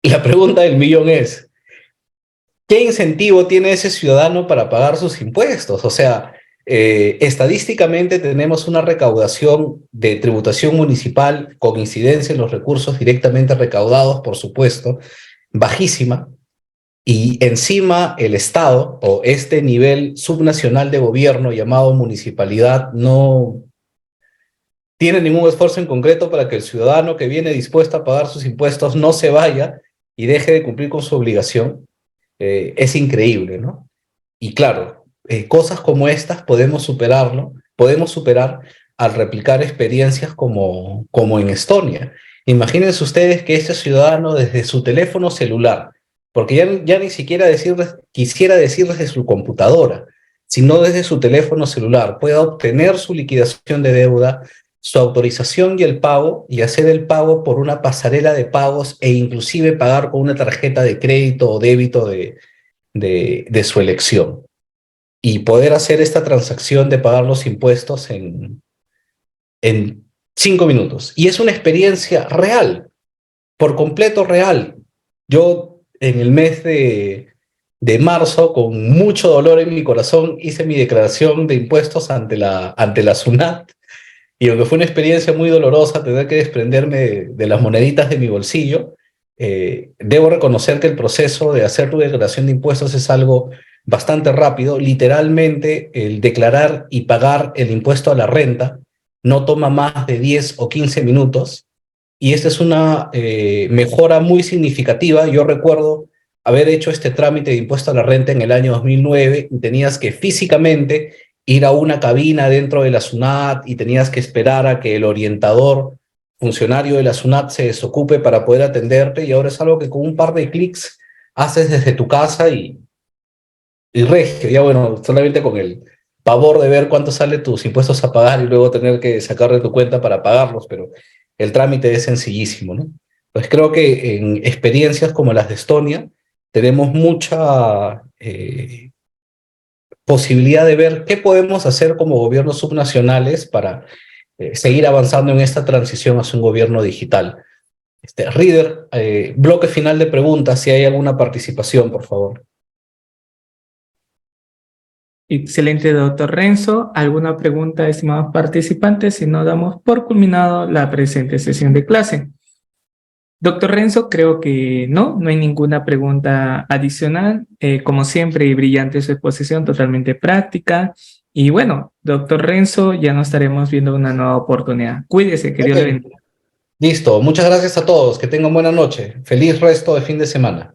La pregunta del millón es, ¿qué incentivo tiene ese ciudadano para pagar sus impuestos? O sea, estadísticamente tenemos una recaudación de tributación municipal con incidencia en los recursos directamente recaudados, por supuesto, bajísima, y encima el Estado o este nivel subnacional de gobierno llamado municipalidad no tiene ningún esfuerzo en concreto para que el ciudadano que viene dispuesto a pagar sus impuestos no se vaya y deje de cumplir con su obligación. Es increíble, ¿no? Y claro, cosas como estas podemos superar al replicar experiencias como en Estonia. Imagínense ustedes que este ciudadano desde su teléfono celular, porque ya ni siquiera quisiera decirles de su computadora, sino desde su teléfono celular, pueda obtener su liquidación de deuda, su autorización y el pago, y hacer el pago por una pasarela de pagos e inclusive pagar con una tarjeta de crédito o débito de su elección. Y poder hacer esta transacción de pagar los impuestos en 5 minutos. Y es una experiencia real, por completo real. Yo en el mes de marzo, con mucho dolor en mi corazón, hice mi declaración de impuestos ante la SUNAT, y aunque fue una experiencia muy dolorosa tener que desprenderme de las moneditas de mi bolsillo, debo reconocer que el proceso de hacer tu declaración de impuestos es algo bastante rápido. Literalmente, el declarar y pagar el impuesto a la renta no toma más de 10 o 15 minutos, y esta es una mejora muy significativa. Yo recuerdo haber hecho este trámite de impuesto a la renta en el año 2009 y tenías que físicamente ir a una cabina dentro de la SUNAT y tenías que esperar a que el orientador funcionario de la SUNAT se desocupe para poder atenderte, y ahora es algo que con un par de clics haces desde tu casa y regio. Ya bueno, solamente con el pavor de ver cuánto sale tus impuestos a pagar y luego tener que sacar de tu cuenta para pagarlos, pero el trámite es sencillísimo, ¿no? Pues creo que en experiencias como las de Estonia tenemos mucha posibilidad de ver qué podemos hacer como gobiernos subnacionales para seguir avanzando en esta transición hacia un gobierno digital. Reader, bloque final de preguntas, si hay alguna participación, por favor. Excelente, doctor Renzo. ¿Alguna pregunta, estimados participantes? Si no, damos por culminado la presente sesión de clase. Doctor Renzo, creo que no hay ninguna pregunta adicional. Como siempre, brillante su exposición, totalmente práctica. Y bueno, doctor Renzo, ya nos estaremos viendo una nueva oportunidad. Cuídese, que Dios le bendiga. Listo, muchas gracias a todos, que tengan buena noche. Feliz resto de fin de semana.